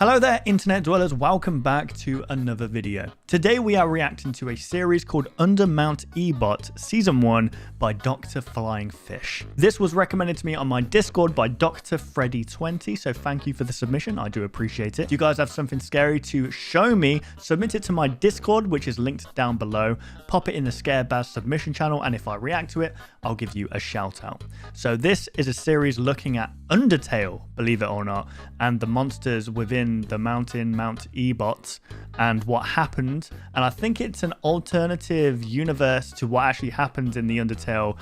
Hello there, internet dwellers, welcome back to another video. Today we are reacting to a series called Under Mount EBOTT Season 1 by Dr. Flying Fish. This was recommended to me on my Discord by Dr. Freddy20, so thank you for the submission, I do appreciate it. If you guys have something scary to show me, submit it to my Discord, which is linked down below. Pop it in the Scarebaz submission channel, and if I react to it, I'll give you a shout out. So this is a series looking at Undertale, believe it or not, and the monsters within the mountain, Mount EBOTT, and what happened. And I think it's an alternative universe to what actually happens in the Undertale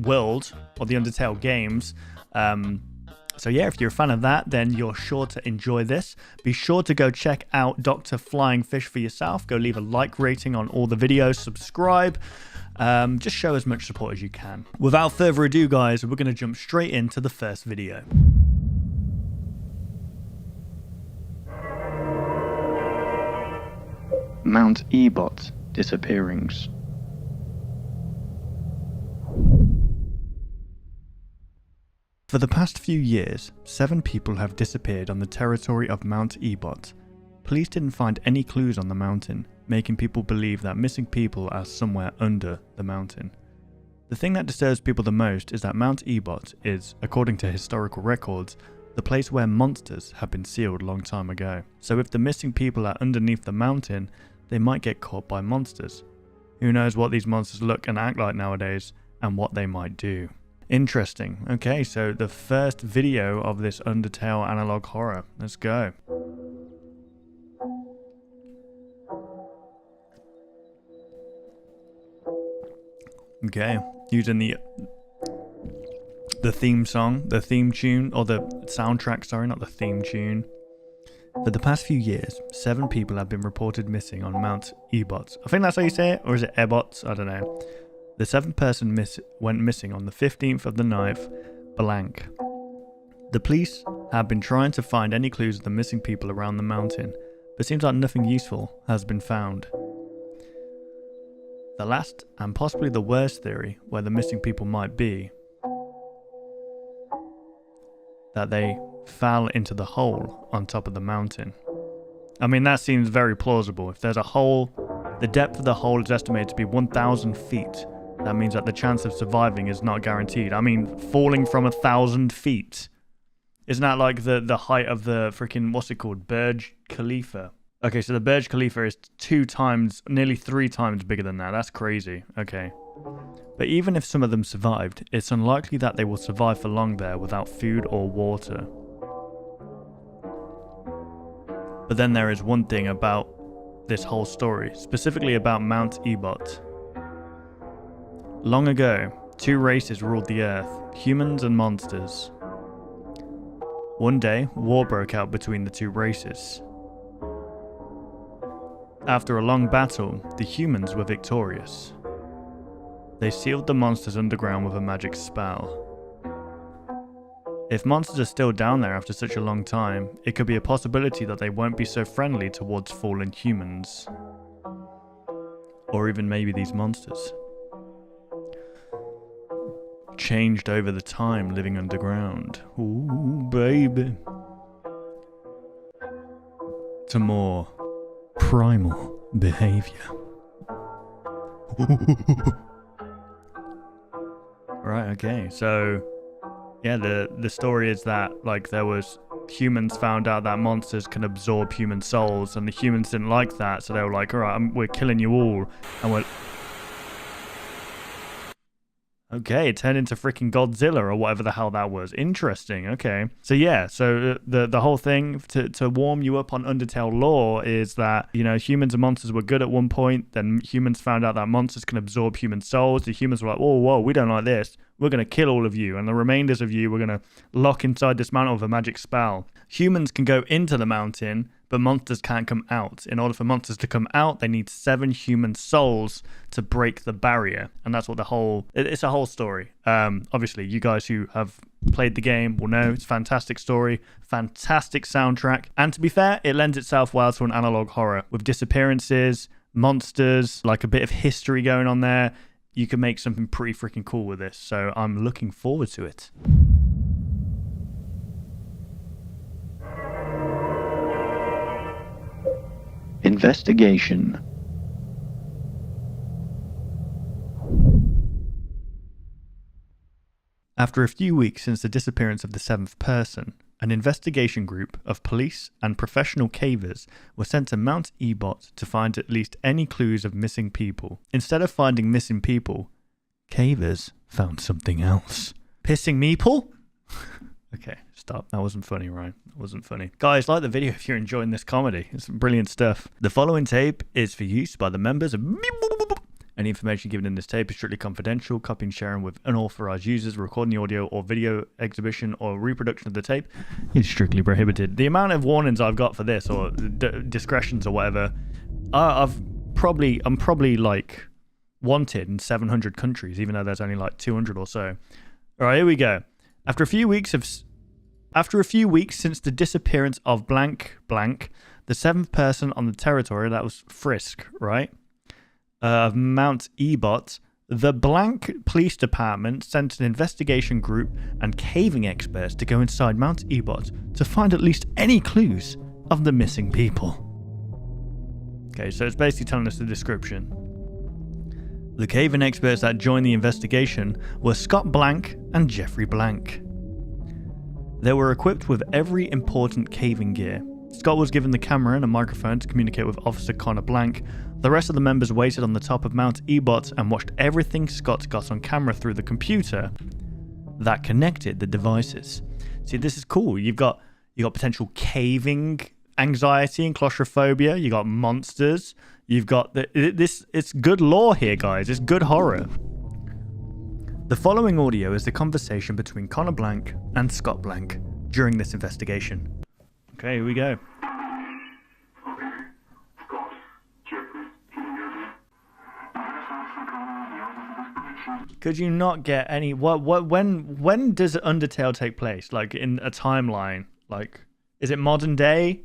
world, or the Undertale games. So yeah, if you're a fan of that, then you're sure to enjoy this. Be sure to go check out Dr. Flying Fish for yourself. Go leave a like rating on all the videos, subscribe. Just show as much support as you can. Without further ado, guys, we're going to jump straight into the first video. Mount EBOTT disappearings. For the past few years, 7 people have disappeared on the territory of Mount EBOTT. Police didn't find any clues on the mountain, making people believe that missing people are somewhere under the mountain. The thing that disturbs people the most is that Mount EBOTT is, according to historical records, the place where monsters have been sealed a long time ago. So if the missing people are underneath the mountain, they might get caught by monsters. Who knows what these monsters look and act like nowadays, and what they might do. Interesting. Okay, so the first video of this Undertale analog horror. Let's go. Okay, using the theme song, the theme tune, or the soundtrack, sorry, not the theme tune. For the past few years, 7 people have been reported missing on Mount EBOTT. I think that's how you say it, or is it EBOTT? I don't know. The 7th person went missing on the 15th of the 9th, blank. The police have been trying to find any clues of the missing people around the mountain, but it seems like nothing useful has been found. The last, and possibly the worst theory, where the missing people might be, that they fell into the hole on top of the mountain. I mean, that seems very plausible. If there's a hole, the depth of the hole is estimated to be 1,000 feet. That means that the chance of surviving is not guaranteed. I mean, falling from 1,000 feet. Isn't that like the height of the freaking, what's it called? Burj Khalifa. Okay, so the Burj Khalifa is 2 times, nearly 3 times bigger than that. That's crazy. Okay. But even if some of them survived, it's unlikely that they will survive for long there without food or water. But then there is one thing about this whole story, specifically about Mount EBOTT. Long ago, 2 races ruled the earth, humans and monsters. One day, war broke out between the 2 races. After a long battle, the humans were victorious. They sealed the monsters underground with a magic spell. If monsters are still down there after such a long time, it could be a possibility that they won't be so friendly towards fallen humans. Or even maybe these monsters changed over the time living underground. Ooh, baby. To more primal behavior. Right, okay, so yeah, the story is that like there was humans found out that monsters can absorb human souls, and the humans didn't like that, so they were like, all right, we're killing you all, and we're okay, it turned into freaking Godzilla or whatever the hell that was. Interesting. Okay. So yeah, so the whole thing to warm you up on Undertale lore is that, you know, humans and monsters were good at one point, then humans found out that monsters can absorb human souls. The humans were like, whoa, we don't like this. We're going to kill all of you, and the remainders of you we're going to lock inside this mountain with a magic spell. Humans can go into the mountain, but monsters can't come out. In order for monsters to come out, they need 7 human souls to break the barrier. And that's what it's a whole story. Obviously, you guys who have played the game will know it's a fantastic story, fantastic soundtrack. And to be fair, it lends itself well to an analog horror with disappearances, monsters, like a bit of history going on there. You can make something pretty freaking cool with this. So I'm looking forward to it. Investigation. After a few weeks since the disappearance of the seventh person, an investigation group of police and professional cavers were sent to Mount EBOTT to find at least any clues of missing people. Instead of finding missing people, cavers found something else. Pissing meeple? Okay, stop. That wasn't funny, Ryan. That wasn't funny. Guys, like the video if you're enjoying this comedy. It's brilliant stuff. The following tape is for use by the members of... Any information given in this tape is strictly confidential. Copying and sharing with unauthorized users, recording the audio or video exhibition or reproduction of the tape is strictly prohibited. The amount of warnings I've got for this, or discretions or whatever, I'm probably like wanted in 700 countries, even though there's only like 200 or so. All right, here we go. After a few weeks since the disappearance of blank, the seventh person on the territory, that was Frisk, right? Of Mount EBOTT, the blank police department sent an investigation group and caving experts to go inside Mount EBOTT to find at least any clues of the missing people. Okay, so it's basically telling us the description. The caving experts that joined the investigation were Scott Blank and Jeffrey Blank. They were equipped with every important caving gear. Scott was given the camera and a microphone to communicate with Officer Connor Blank. The rest of the members waited on the top of Mount EBOTT and watched everything Scott got on camera through the computer that connected the devices. See, this is cool. You got potential caving anxiety and claustrophobia. You got monsters. You've got it's good lore here, guys. It's good horror. The following audio is the conversation between Connor Blank and Scott Blank during this investigation. Okay, here we go. Could you not get any... When does Undertale take place? Like, in a timeline? Like, is it modern day?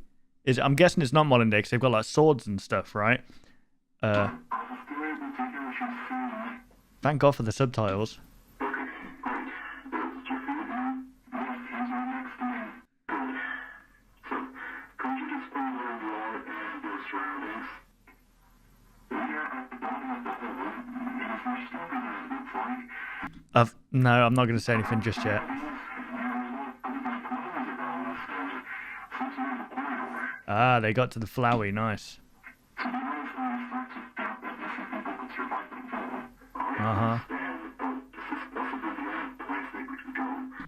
I'm guessing it's not modern day, because they've got, like, swords and stuff, right? Thank God for the subtitles. No, I'm not going to say anything just yet. Ah, they got to the Flowey, nice.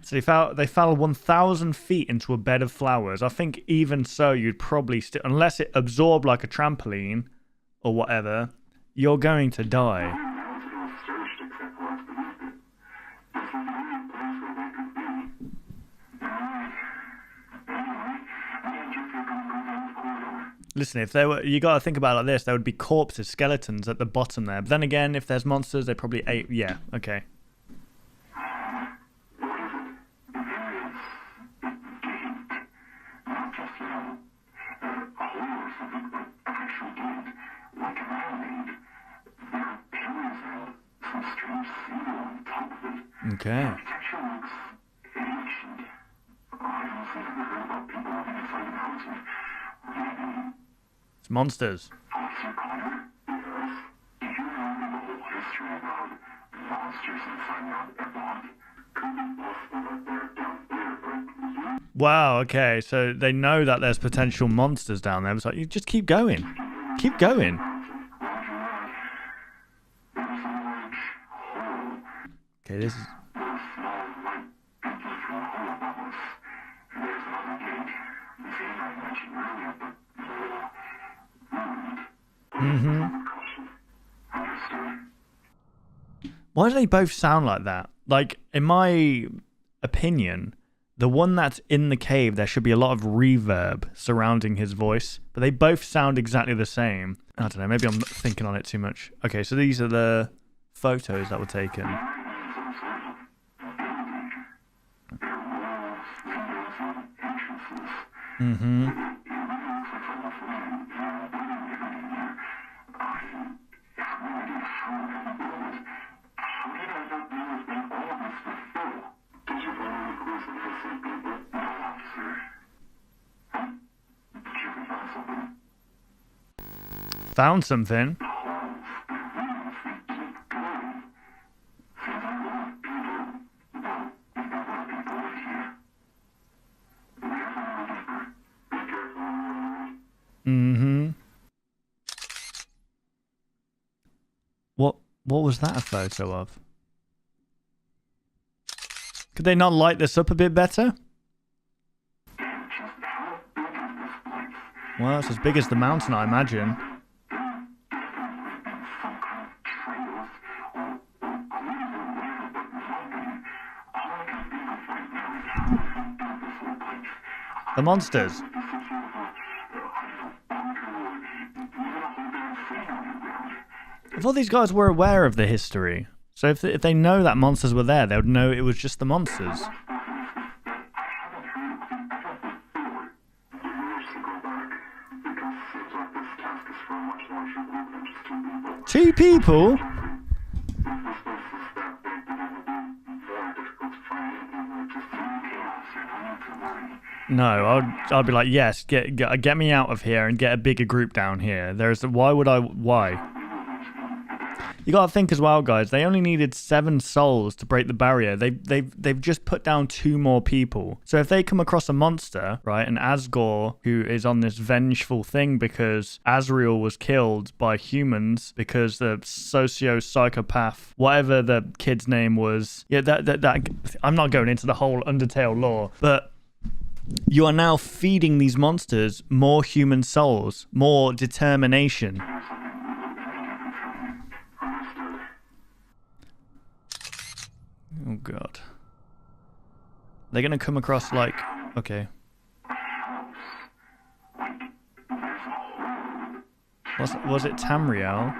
So they fell 1,000 feet into a bed of flowers. I think even so, you'd probably still, unless it absorbed like a trampoline or whatever, you're going to die. Listen, if there were, you got to think about it like this, there would be corpses, skeletons at the bottom there. But then again, if there's monsters, they probably ate. Yeah, okay. Okay. It's monsters. Wow, okay, so they know that there's potential monsters down there. It's like, you just keep going. Keep going. Okay, this is... Why do they both sound like that? Like, in my opinion, the one that's in the cave, there should be a lot of reverb surrounding his voice, but they both sound exactly the same. I don't know, maybe I'm thinking on it too much. Okay, so these are the photos that were taken. Found something. Mm-hmm. What was that a photo of? Could they not light this up a bit better? Well, it's as big as the mountain, I imagine. The monsters. If all these guys were aware of the history, so if they know that monsters were there, they would know it was just the monsters. Two people? No, I'd be like, yes, get me out of here and get a bigger group down here. Why? You gotta think as well, guys. They only needed 7 souls to break the barrier. They've just put down 2 more people. So if they come across a monster, right, and Asgore, who is on this vengeful thing because Asriel was killed by humans because the psychopath, whatever the kid's name was. Yeah, that I'm not going into the whole Undertale lore, but you are now feeding these monsters more human souls, more determination. Oh god. They're gonna come across like... Okay. Was it Tamriel?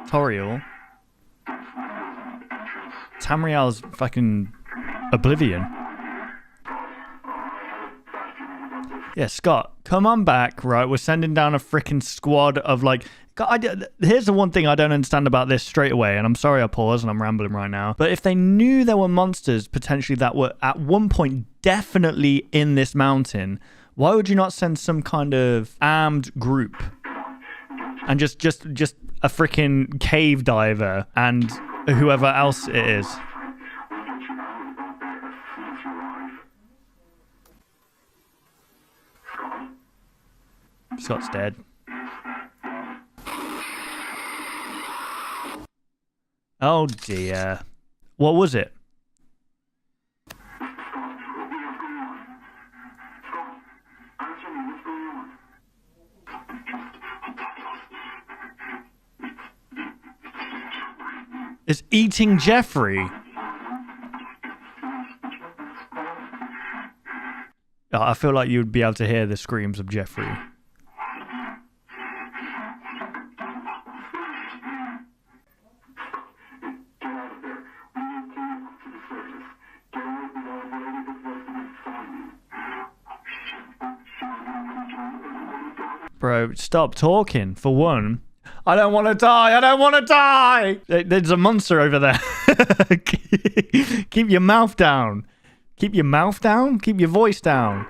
Toriel? Tamriel's fucking Oblivion. Yeah, Scott, come on back, right? We're sending down a freaking squad of like... Here's the one thing I don't understand about this straight away, and I'm sorry I paused and I'm rambling right now, but if they knew there were monsters potentially that were at one point definitely in this mountain, why would you not send some kind of armed group and just a freaking cave diver and whoever else it is? Scott's dead. Oh dear. What was it? It's eating Jeffrey. Oh, I feel like you'd be able to hear the screams of Jeffrey. Bro, stop talking, for one. I don't want to die. I don't want to die. There's a monster over there. Keep your mouth down. Keep your mouth down. Keep your voice down.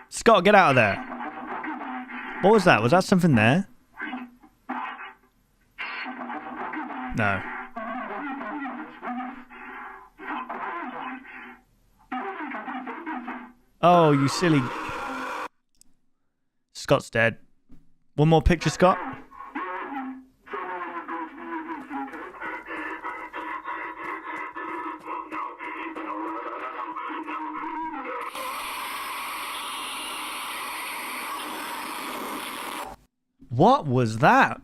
Scott, get out of there. What was that? Was that something there? No. Oh, you silly... Scott's dead. One more picture, Scott. What was that?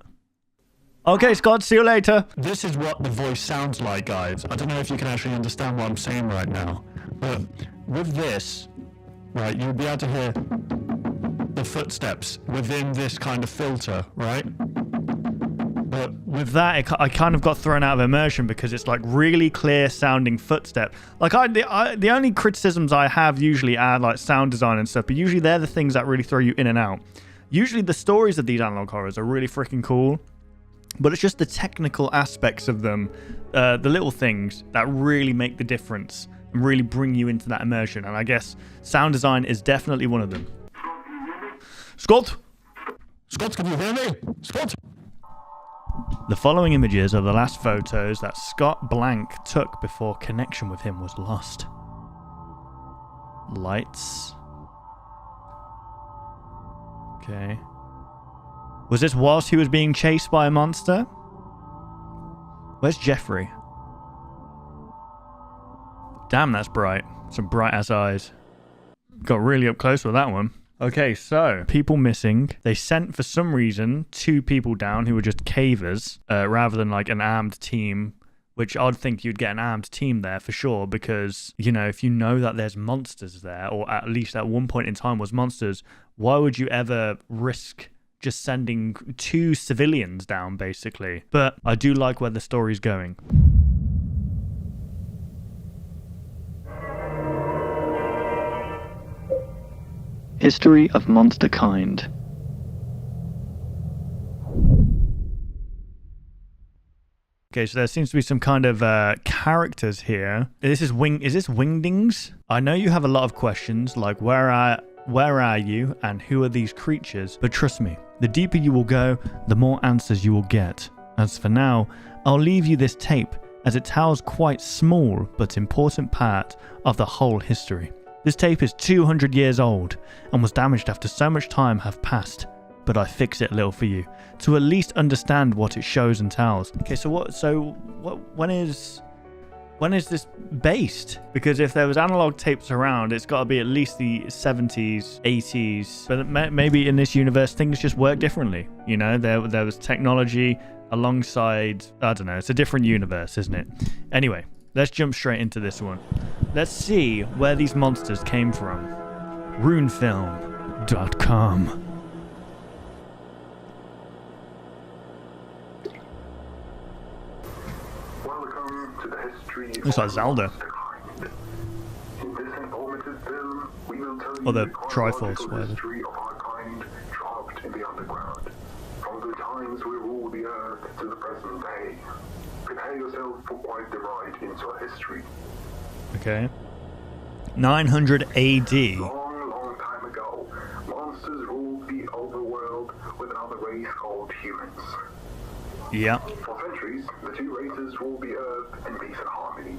Okay, Scott, see you later. This is what the voice sounds like, guys. I don't know if you can actually understand what I'm saying right now, but with this, right, you'll be able to hear the footsteps within this kind of filter, right? But with that, I kind of got thrown out of immersion because it's like really clear sounding footstep. Like the only criticisms I have usually are like sound design and stuff, but usually they're the things that really throw you in and out. Usually the stories of these analog horrors are really freaking cool, but it's just the technical aspects of them, the little things that really make the difference and really bring you into that immersion. And I guess sound design is definitely one of them. Scott! Scott, can you hear me? Scott! The following images are the last photos that Scott Blank took before connection with him was lost. Lights. Okay. Was this whilst he was being chased by a monster? Where's Jeffrey? Damn, that's bright. Some bright ass eyes. Got really up close with that one. Okay, so people missing. They sent for some reason 2 people down who were just cavers rather than like an armed team, which I'd think you'd get an armed team there for sure because, you know, if you know that there's monsters there, or at least at one point in time was monsters, why would you ever risk just sending 2 civilians down basically? But I do like where the story's going. History of monster kind. Okay, so there seems to be some kind of characters here. Is this Wingdings? I know you have a lot of questions, like where are you and who are these creatures? But trust me, the deeper you will go, the more answers you will get. As for now, I'll leave you this tape, as it tells quite small but important part of the whole history. This tape is 200 years old and was damaged after so much time have passed, but I fix it a little for you to at least understand what it shows and tells. Okay, when is this based? Because if there was analog tapes around, it's got to be at least the 70s, 80s. But maybe in this universe, things just work differently. You know, there was technology alongside, I don't know, it's a different universe, isn't it? Anyway, let's jump straight into this one. Let's see where these monsters came from. Runefilm.com. Welcome to the history Looks like Zelda. In this informative film, we will tell you Or the the Triforce, chronological whatever. history of our kind trapped in the underground. From the times we ruled the earth to the present day. Prepare yourself for quite the ride into our history. Okay. 900 AD. Long time ago, monsters ruled the overworld with another race called humans. Yeah, For centuries, the 2 races ruled the earth in peace and harmony.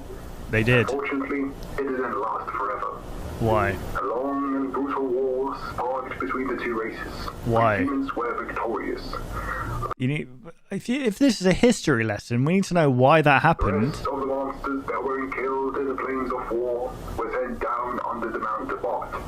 they did. Fortunately, it didn't last forever. Why? A long and brutal war sparked between the 2 races. Why? The humans were victorious. You need, if this is a history lesson, we need to know why that The happened. rest of the monsters that weren't killed in the flames of war were sent down under the Mount EBOTT.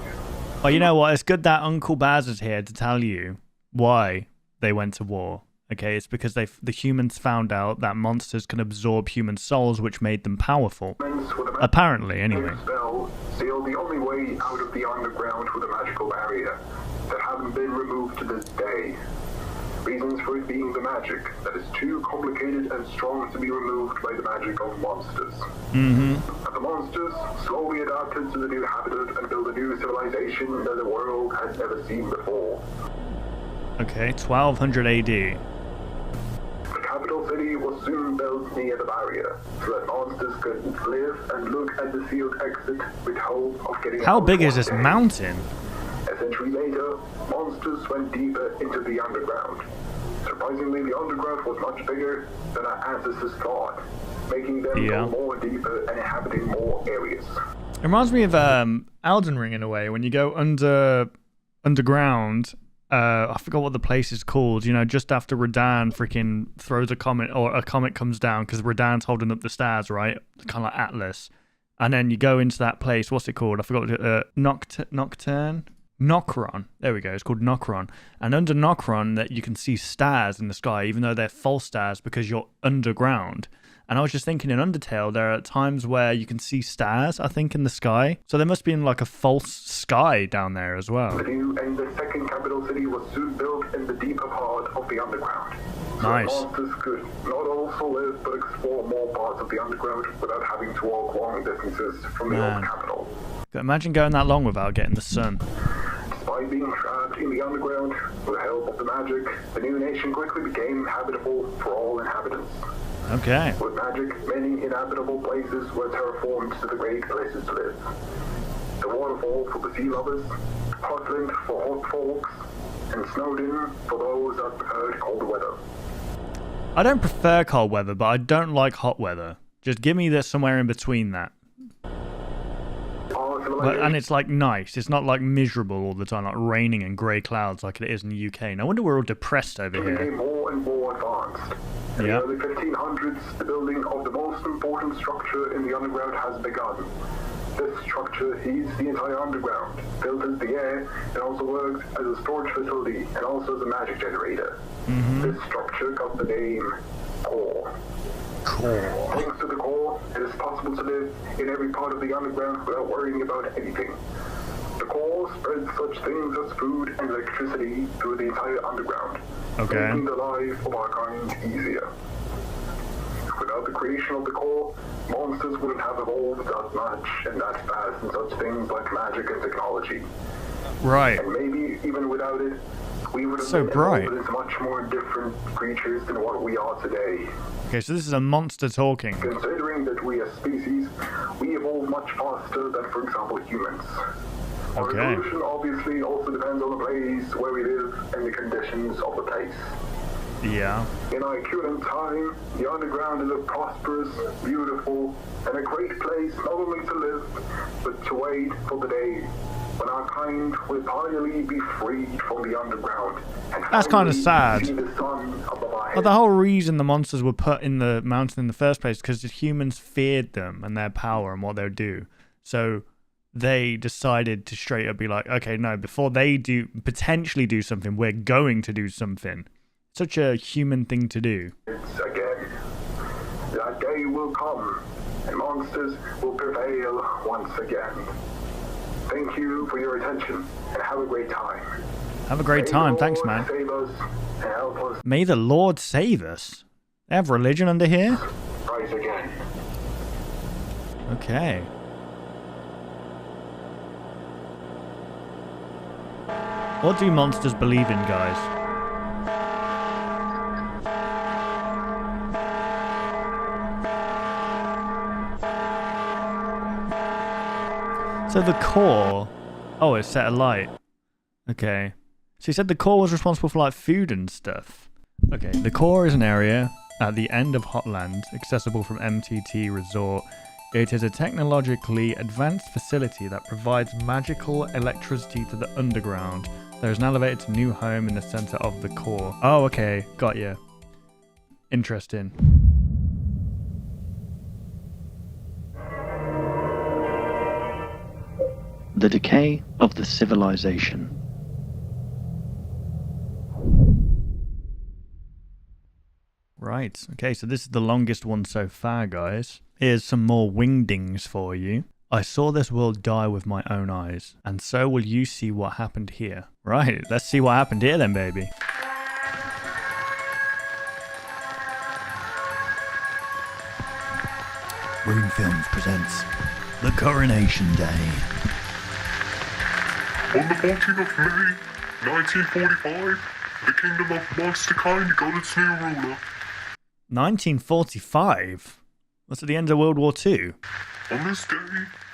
Oh, you know what? It's good that Uncle Baz is here to tell you why they went to war. Okay, it's because the humans found out that monsters can absorb human souls, which made them powerful. Humans with a Apparently, anyway. magic spell sealed the only way out of the underground with a magical barrier that haven't been removed to this day. Reasons for it being the magic that is too complicated and strong to be removed by the magic of monsters. And the monsters slowly adapted to the new habitat and built a new civilization that the world had never seen before. Okay, 1200 AD. The capital city was soon built near the barrier, so that monsters could live and look at the sealed exit with hope of getting How out big is one this day. mountain? A century later, monsters went deeper into the underground. Surprisingly, the underground was much bigger than our ancestors thought, making them Yeah. go more deeper and inhabiting more areas. It reminds me of Elden Ring in a way. When you go underground, I forgot what the place is called. You know, just after Radahn freaking throws a comet, or a comet comes down because Radahn's holding up the stars, right? Kind of like Atlas. And then you go into that place. What's it called? I forgot. Nocturne? Nokron. There we go. It's called Nokron. And under Nokron, that you can see stars in the sky, even though they're false stars because you're underground. And I was just thinking, in Undertale, there are times where you can see stars, I think, in the sky. So there must be like a false sky down there as well. The new and the second capital city was soon built in the deeper part of the underground. So Nice. monsters could not also live but explore more parts of the underground without having to walk long distances from the Man. old capital. Imagine going that long without getting the sun. Despite being trapped in the underground, with the help of the magic, the new nation quickly became habitable for all inhabitants. Okay. With magic, many inhabitable places were terraformed to the great places to live. The war Snowfall for the sea lovers, Portland for hot folks, and Snowdon for those that preferred cold weather. I don't prefer cold weather, but I don't like hot weather. Just give me this somewhere in between that. And it's like nice. It's not like miserable all the time, like raining and grey clouds like it is in the UK. No wonder we're all depressed over became here. more and more advanced. In the early 1500s, the building of the most important structure in the underground has begun. This structure heats the entire underground, filters the air, and also works as a storage facility and also as a magic generator. This structure got the name Core. Core. Thanks to the core, it is possible to live in every part of the underground without worrying about anything. The core spreads such things as food and electricity through the entire underground, making the life of our kind easier. Without the creation of the core, monsters wouldn't have evolved that much and that fast in such things like magic and technology. Right. And maybe even without it, we would have been evolved into much more different creatures than what we are today. Okay, so this is a monster talking. Considering that we as species, we evolve much faster than, for example, humans. Our evolution obviously also depends on the place where we live and the conditions of the place. Yeah. In our current time, the underground is a prosperous, beautiful, and a great place not only to live, but to wait for the day when our kind will finally be freed from the underground. And that's kind of sad. See the sun above our Well, the whole reason the monsters were put in the mountain in the first place is because the humans feared them and their power and what they'll do. So they decided to straight up be like, okay, no, before they do potentially do something, we're going to do something. Such a human thing to do. Again, that day will come, and monsters will prevail once again. Thank you for your attention, and have a great time. Have a great time. Thanks, man. Save us and help us. May the Lord save us. They have religion under here? Rise again. Okay. What do monsters believe in, guys? So the core... Oh, it set alight. Okay. So you said the core was responsible for like food and stuff. Okay, the core is an area at the end of Hotland, accessible from MTT Resort. It is a technologically advanced facility that provides magical electricity to the underground. There is an elevator to new home in the center of the core. Oh, okay. Got you. Interesting. The decay of the civilization. Right. Okay, so this is the longest one so far, guys. Here's some more wingdings for you. I saw this world die with my own eyes, and so will you see what happened here. Right, let's see what happened here then, baby. Rune Films presents The Coronation Day. On the 14th of May, 1945, the kingdom of Monsterkind got its new ruler. 1945? That's at the end of World War II. On this day,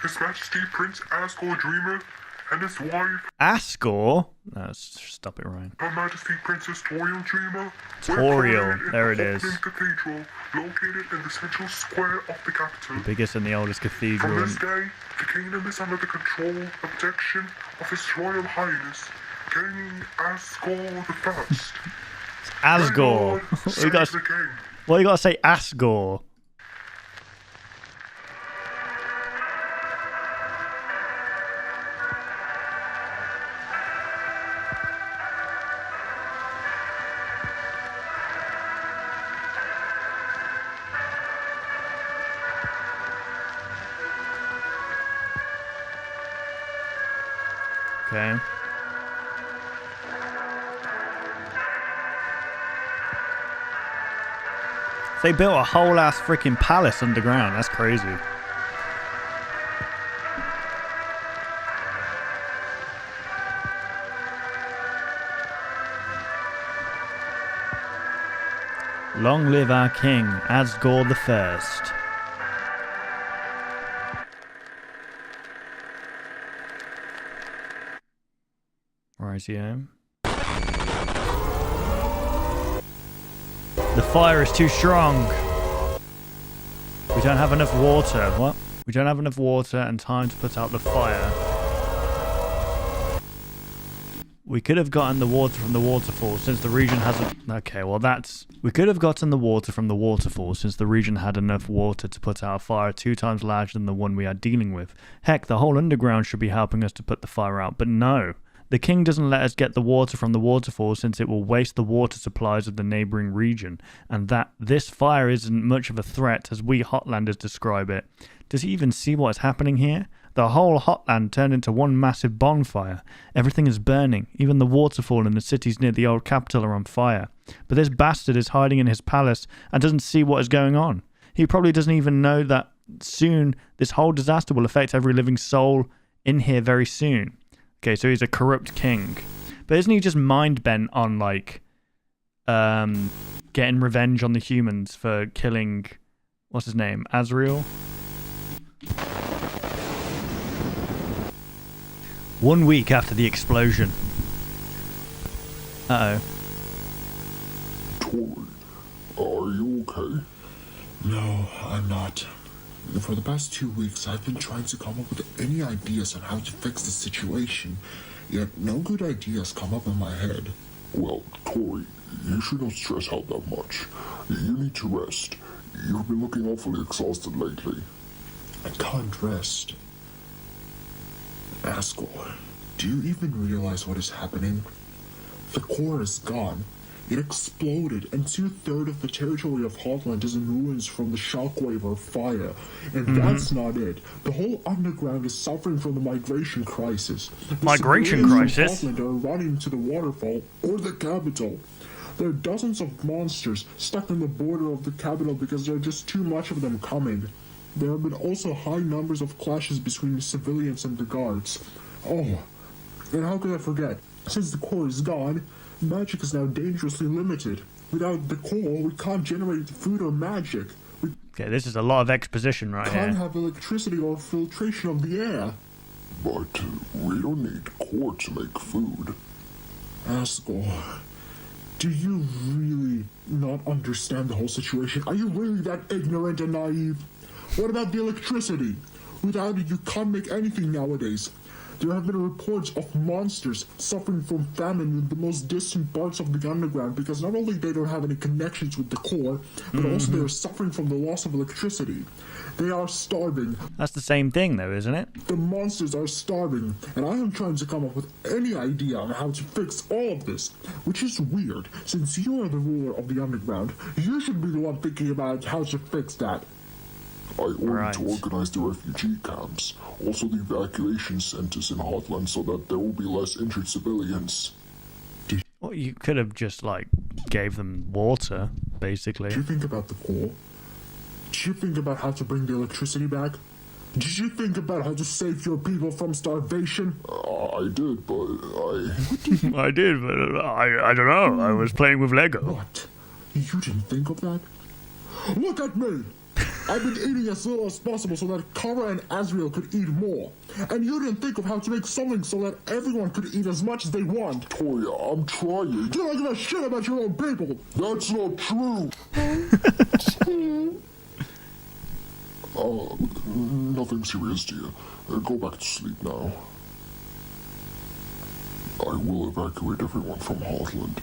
His Majesty Prince Asgore Dreamer and his wife, Asgore? No, stop it, Ryan. Her Majesty Princess Toriel Dreamer, Toriel, there it is. Cathedral, located in the central square of the capital. The biggest and the oldest cathedral. From this day, the kingdom is under the control and protection of His Royal Highness, King Asgore the First. Asgore. Well, you gotta say Asgore. Okay. They built a whole ass freaking palace underground. That's crazy. Long live our king, Asgore the First. Rightio. The fire is too strong. We don't have enough water. What? We don't have enough water and time to put out the fire. We could have gotten the water from the waterfall since the region hasn't... Okay, well that's... We could have gotten the water from the waterfall since the region had enough water to put out a fire 2 times larger than the one we are dealing with. Heck, the whole underground should be helping us to put the fire out, but no. The king doesn't let us get the water from the waterfall since it will waste the water supplies of the neighbouring region, and that this fire isn't much of a threat as we Hotlanders describe it. Does he even see what is happening here? The whole Hotland turned into one massive bonfire. Everything is burning. Even the waterfall and the cities near the old capital are on fire. But this bastard is hiding in his palace and doesn't see what is going on. He probably doesn't even know that soon this whole disaster will affect every living soul in here very soon. Okay, so he's a corrupt king. But isn't he just mind bent on, like, getting revenge on the humans for killing, what's his name, Azrael? 1 week after the explosion. Uh-oh. Tori, are you okay? No, I'm not. For the past 2 weeks, I've been trying to come up with any ideas on how to fix the situation, yet no good ideas come up in my head. Well, Tori, you shouldn't stress out that much. You need to rest. You've been looking awfully exhausted lately. I can't rest. Asgore, do you even realize what is happening? The core is gone. It exploded, and 2/3 of the territory of Hotland is in ruins from the shockwave of fire. And that's not it. The whole underground is suffering from the migration crisis. Migration crisis? Hotland are running to the waterfall or the capital. There are dozens of monsters stuck in the border of the capital because there are just too much of them coming. There have been also high numbers of clashes between the civilians and the guards. Oh, and how could I forget? Since the core is gone, magic is now dangerously limited. Without the core, we can't generate food or magic. We Okay, this is a lot of exposition right can't here. have electricity or filtration of the air. But we don't need core to make food. Asgore, do you really not understand the whole situation? Are you really that ignorant and naive? What about the electricity? Without it, you can't make anything nowadays. There have been reports of monsters suffering from famine in the most distant parts of the underground because not only they don't have any connections with the core, but also they are suffering from the loss of electricity. They are starving. That's the same thing though, isn't it? The monsters are starving, and I am trying to come up with any idea on how to fix all of this, which is weird, since you are the ruler of the underground. You should be the one thinking about how to fix that. I ordered Right. to organize the refugee camps, also the evacuation centers in Hotland so that there will be less injured civilians. Well, you could have just, like, gave them water, basically. Did you think about the core? Did you think about how to bring the electricity back? Did you think about how to save your people from starvation? I did, but I did, but I don't know. I was playing with Lego. What? You didn't think of that? Look at me! I've been eating as little as possible so that Kara and Azrael could eat more. And you didn't think of how to make something so that everyone could eat as much as they want. Toya, I'm trying. You don't give a shit about your own people. That's not true. Nothing serious, dear. Go back to sleep now. I will evacuate everyone from Hotland,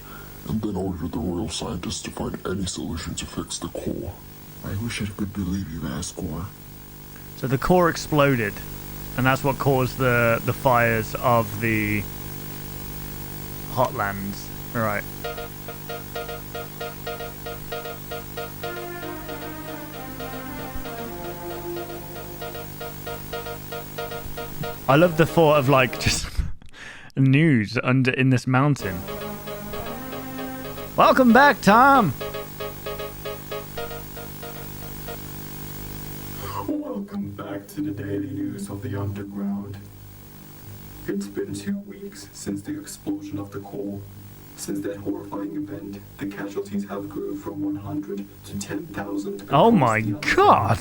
and then order the royal scientists to find any solution to fix the core. I wish I could believe you, Asgore. So the core exploded, and that's what caused the fires of the Hotlands. Right. I love the thought of, like, just news under in this mountain. Welcome back, Tom. Welcome back to the daily news of the underground. It's been 2 weeks since the explosion of the core. Since that horrifying event, the casualties have grown from 100 to 10,000. Oh my god.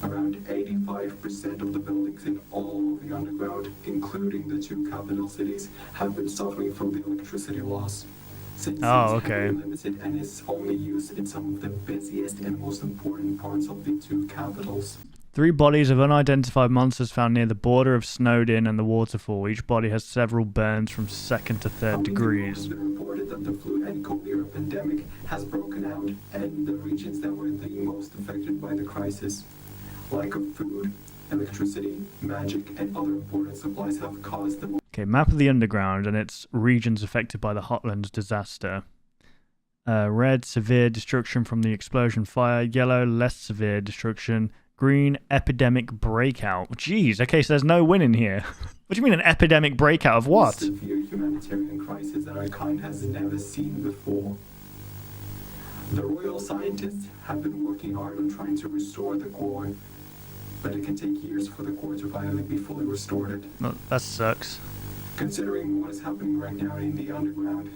Around 85% of the buildings in all of the underground, including the 2 capital cities, have been suffering from the electricity loss. Since Oh, it's okay. heavily limited and is only used in some of the busiest and most important parts of the 2 capitals. 3 bodies of unidentified monsters found near the border of Snowed In and the waterfall. Each body has several burns from 2nd to 3rd degrees. It has been reported that the flu and cholera pandemic has broken out, and the regions that were the most affected by the crisis, lack of food, electricity, magic, and other important supplies have caused the... Okay, map of the underground and its regions affected by the Hotlands disaster. Red, severe destruction from the explosion fire. Yellow, less severe destruction. Green, epidemic breakout. Jeez, okay, so there's no winning here. What do you mean an epidemic breakout of what? Severe humanitarian crisis that our kind has never seen before. The royal scientists have been working hard on trying to restore the core, but it can take years for the core to finally be fully restored. No, that sucks. Considering what is happening right now in the underground,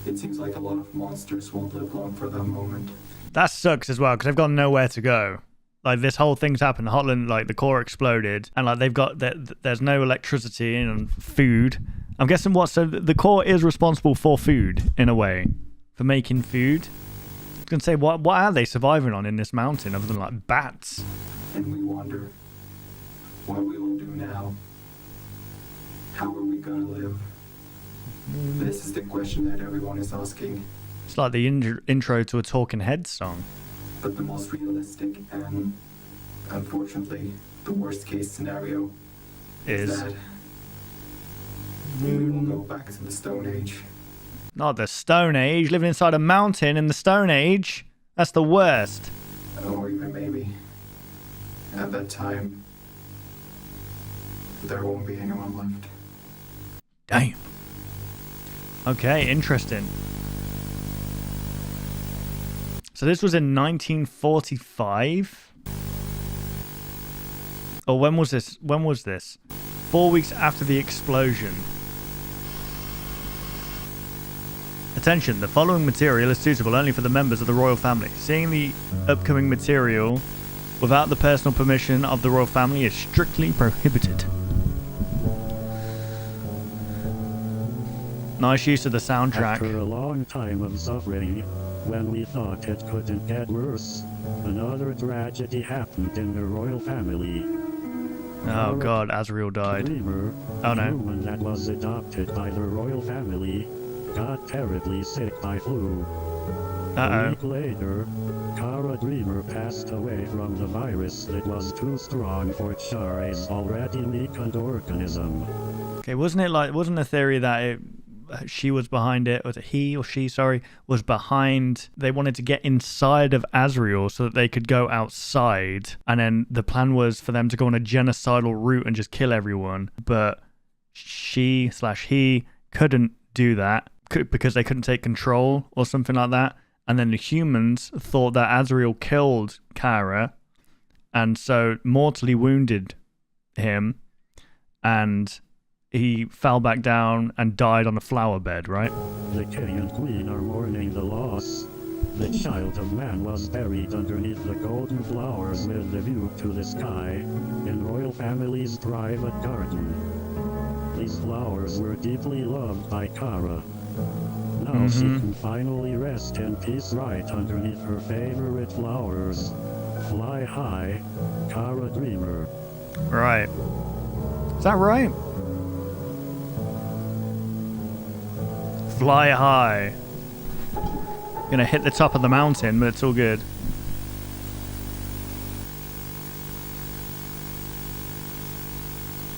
it seems like a lot of monsters won't live long for that moment. That sucks as well, because they've got nowhere to go. Like, this whole thing's happened. Hotland, like, the core exploded, and, like, they've got... There's no electricity and food. I'm guessing what... So the core is responsible for food, in a way. For making food. I was going to say, what are they surviving on in this mountain, other than, like, bats? And we wonder, what we will do now? How are we gonna live? This is the question that everyone is asking. It's like the intro to a Talking Heads song. But the most realistic and, unfortunately, the worst case scenario is that we will go back to the Stone Age. Not the Stone Age. Living inside a mountain in the Stone Age. That's the worst. Or even maybe, at that time, there won't be anyone left. Damn. Okay, interesting. So this was in 1945? Or when was this? 4 weeks after the explosion. Attention, the following material is suitable only for the members of the royal family. Seeing the upcoming material without the personal permission of the royal family is strictly prohibited. Nice use of the soundtrack. After a long time of suffering, when we thought it couldn't get worse, another tragedy happened in the royal family. Oh god, Azriel died. Dreamer, Oh no. a human that was adopted by the royal family, got terribly sick by flu. A week later, Kara Dreamer passed away from the virus that was too strong for Chare's already weakened organism. Okay, wasn't the theory that she was behind it, or he or she, sorry, was behind, they wanted to get inside of Azriel so that they could go outside, and then the plan was for them to go on a genocidal route and just kill everyone, but he couldn't do that because they couldn't take control or something like that, and then the humans thought that Azriel killed Kara, and so mortally wounded him, and he fell back down and died on a flower bed, right? The king and queen are mourning the loss. The child of man was buried underneath the golden flowers with the view to the sky, in royal family's private garden. These flowers were deeply loved by Kara. Now she can finally rest in peace right underneath her favorite flowers. Fly high, Kara Dreamer. Right. Is that right? Fly high. Gonna hit the top of the mountain, but it's all good.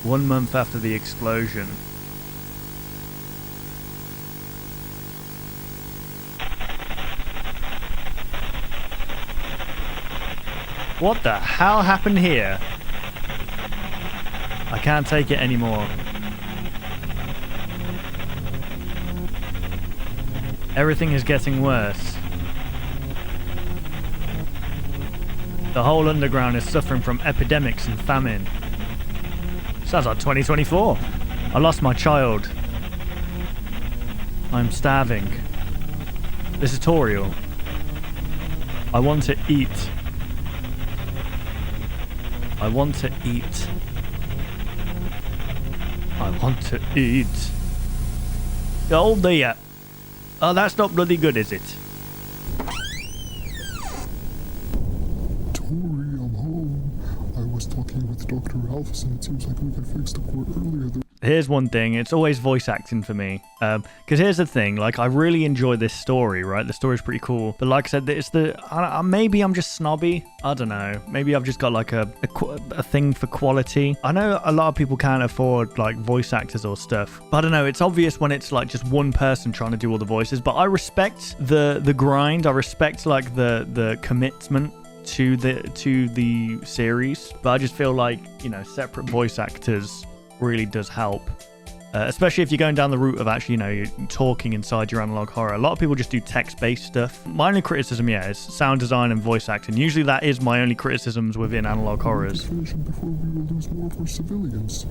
One month after the explosion. What the hell happened here? I can't take it anymore. Everything is getting worse. The whole underground is suffering from epidemics and famine. Sounds like 2024. I lost my child. I'm starving. This tutorial. I want to eat. I want to eat. I want to eat. Oh dear. Oh, that's not bloody good, is it? Tori, I'm home. I was talking with Dr. Alphys and it seems like we could fix the core earlier. Here's one thing, it's always voice acting for me. Because here's the thing, like, I really enjoy this story, right? The story's pretty cool. But like I said, it's maybe I'm just snobby. I don't know. Maybe I've just got like a thing for quality. I know a lot of people can't afford like voice actors or stuff. But I don't know, it's obvious when it's like just one person trying to do all the voices. But I respect the grind. I respect like the commitment to the series. But I just feel like, you know, separate voice actors really does help, especially if you're going down the route of actually, you know, you're talking inside your analog horror. A lot of people just do text-based stuff. My only criticism, yeah, is sound design and voice acting. Usually that is my only criticisms within analog horrors. Before we will lose more of our civilians.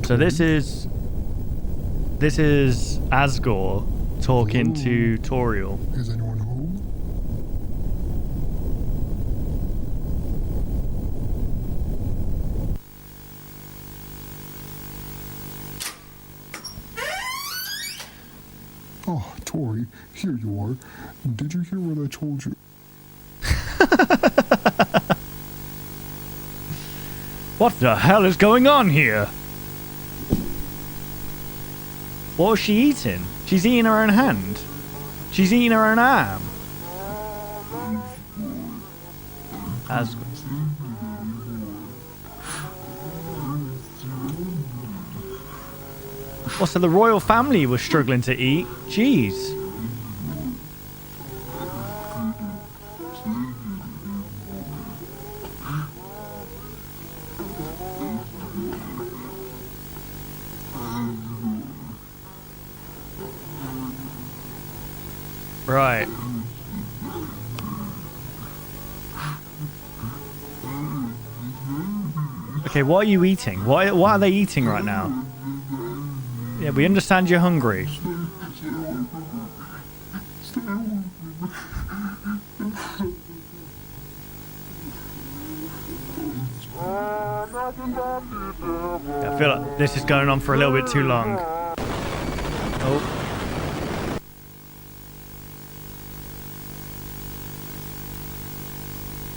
So this is Asgore talking to Toriel. Is anyone home? Oh, Tori, here you are. Did you hear what I told you? What the hell is going on here? What was she eating? She's eating her own hand. She's eating her own arm. Asgore. Oh, so the royal family was struggling to eat? Jeez. Right. Okay, what are you eating? What are they eating right now? Yeah, we understand you're hungry. I feel like this is going on for a little bit too long. Oh.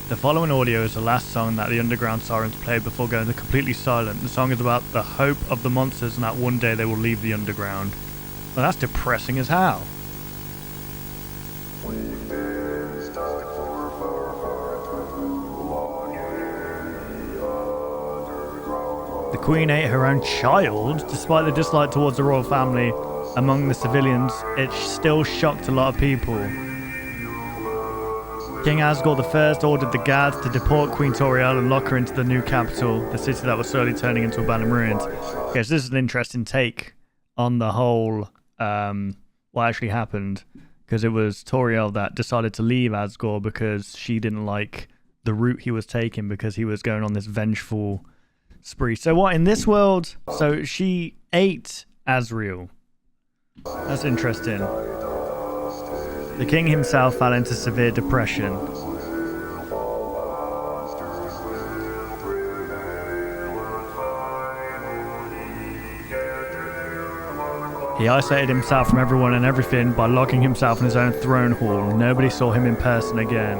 The following audio is the last song that the underground sirens played before going to completely silent. The song is about the hope of the monsters and that one day they will leave the underground. Well, that's depressing as hell. The Queen ate her own child. Despite the dislike towards the royal family among the civilians, it still shocked a lot of people. King Asgore I ordered the guards to deport Queen Toriel and lock her into the new capital, the city that was slowly turning into abandoned ruins. Okay, so this is an interesting take on the whole, what actually happened, because it was Toriel that decided to leave Asgore because she didn't like the route he was taking, because he was going on this vengeful spree. So what, in this world, so she ate Asriel. That's interesting. The king himself fell into severe depression. He isolated himself from everyone and everything by locking himself in his own throne hall. Nobody saw him in person again.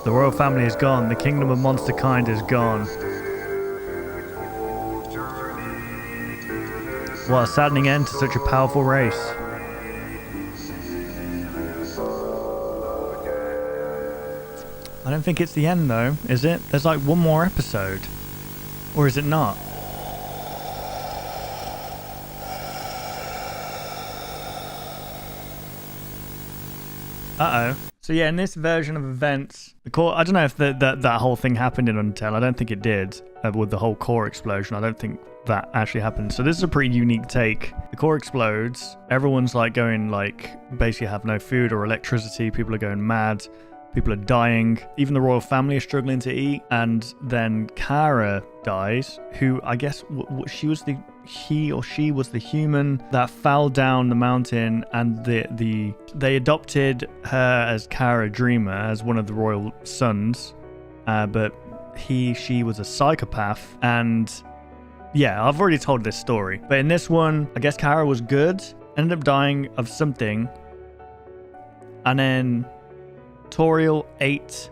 The royal family is gone. The kingdom of monster kind is gone. What a saddening end to such a powerful race. I don't think it's the end though, is it? There's like one more episode. Or is it not? Uh-oh. So yeah, in this version of events, the core, I don't know if that whole thing happened in Undertale. I don't think it did, with the whole core explosion. I don't think that actually happened. So this is a pretty unique take. The core explodes. Everyone's like going, like, basically have no food or electricity. People are going mad. People are dying. Even the royal family are struggling to eat. And then Kara dies, who I guess she was the human that fell down the mountain, and they adopted her as Kara Dreamer as one of the royal sons, but she was a psychopath. And yeah, I've already told this story, but in this one, I guess Kara was good, ended up dying of something, and then Toriel ate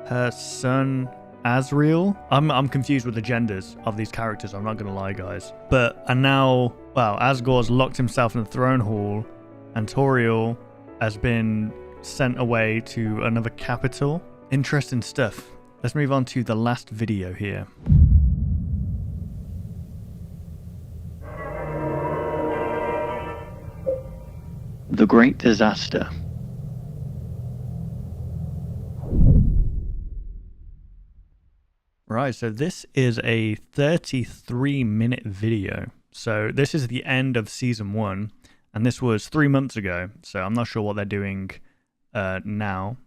her son Azriel. I'm confused with the genders of these characters, I'm not gonna lie, guys. And now, well, Asgore's locked himself in the throne hall, and Toriel has been sent away to another capital. Interesting stuff. Let's move on to the last video here. The Great Disaster. Right, so this is a 33-minute video. So this is the end of season 1, and this was 3 months ago. So I'm not sure what they're doing now.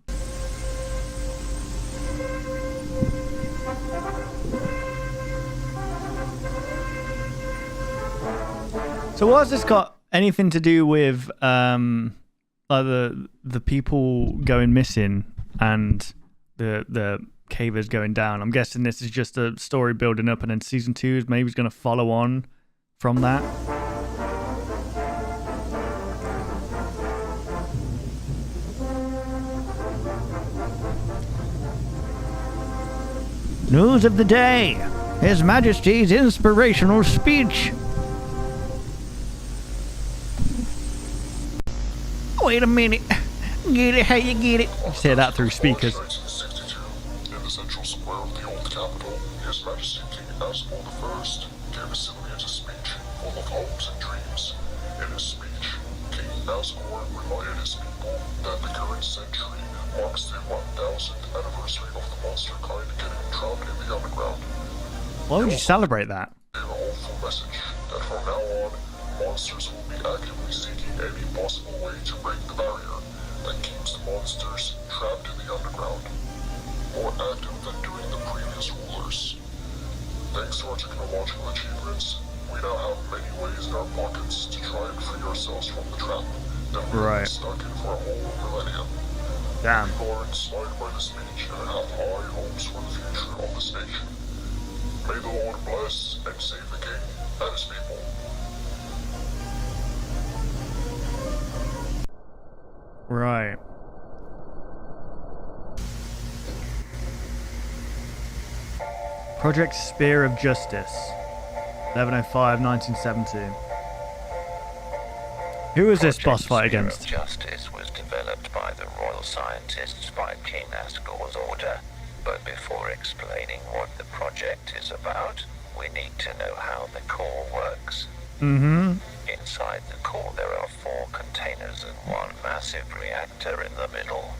So what has this got anything to do with the people going missing and the cavers going down? I'm guessing this is just a story building up, and then season 2 is maybe going to follow on from that. News of the day. His Majesty's inspirational speech. Wait a minute. Get it how you get it. Say that through speakers. 1962, in the central square of the old capital, His Majesty King Asgore I gave a civilian speech full of hopes and dreams. In his speech, King Asgore reminded his people that the current century marks the 1000th anniversary of the monster kind getting trapped in the underground. Why would you celebrate that? Gave a hopeful message that from now on, monsters will be actively seeking any possible way to break the barrier that keeps the monsters trapped in the underground. More active than during the previous rulers. Thanks to our technological achievements, we now have many ways in our pockets to try and free ourselves from the trap that we've been stuck in for a whole millennium. Damn. People are inspired by the speech and have high hopes for the future of this nation. May the Lord bless and save the king and his people. Right. Project Spear of Justice. 11/05/1970. Who is this boss fight against? Spear of Justice was developed by the royal scientists by King Asgore's order. But before explaining what the project is about, we need to know how the core works. Inside the core there are 4 containers and 1 massive reactor in the middle.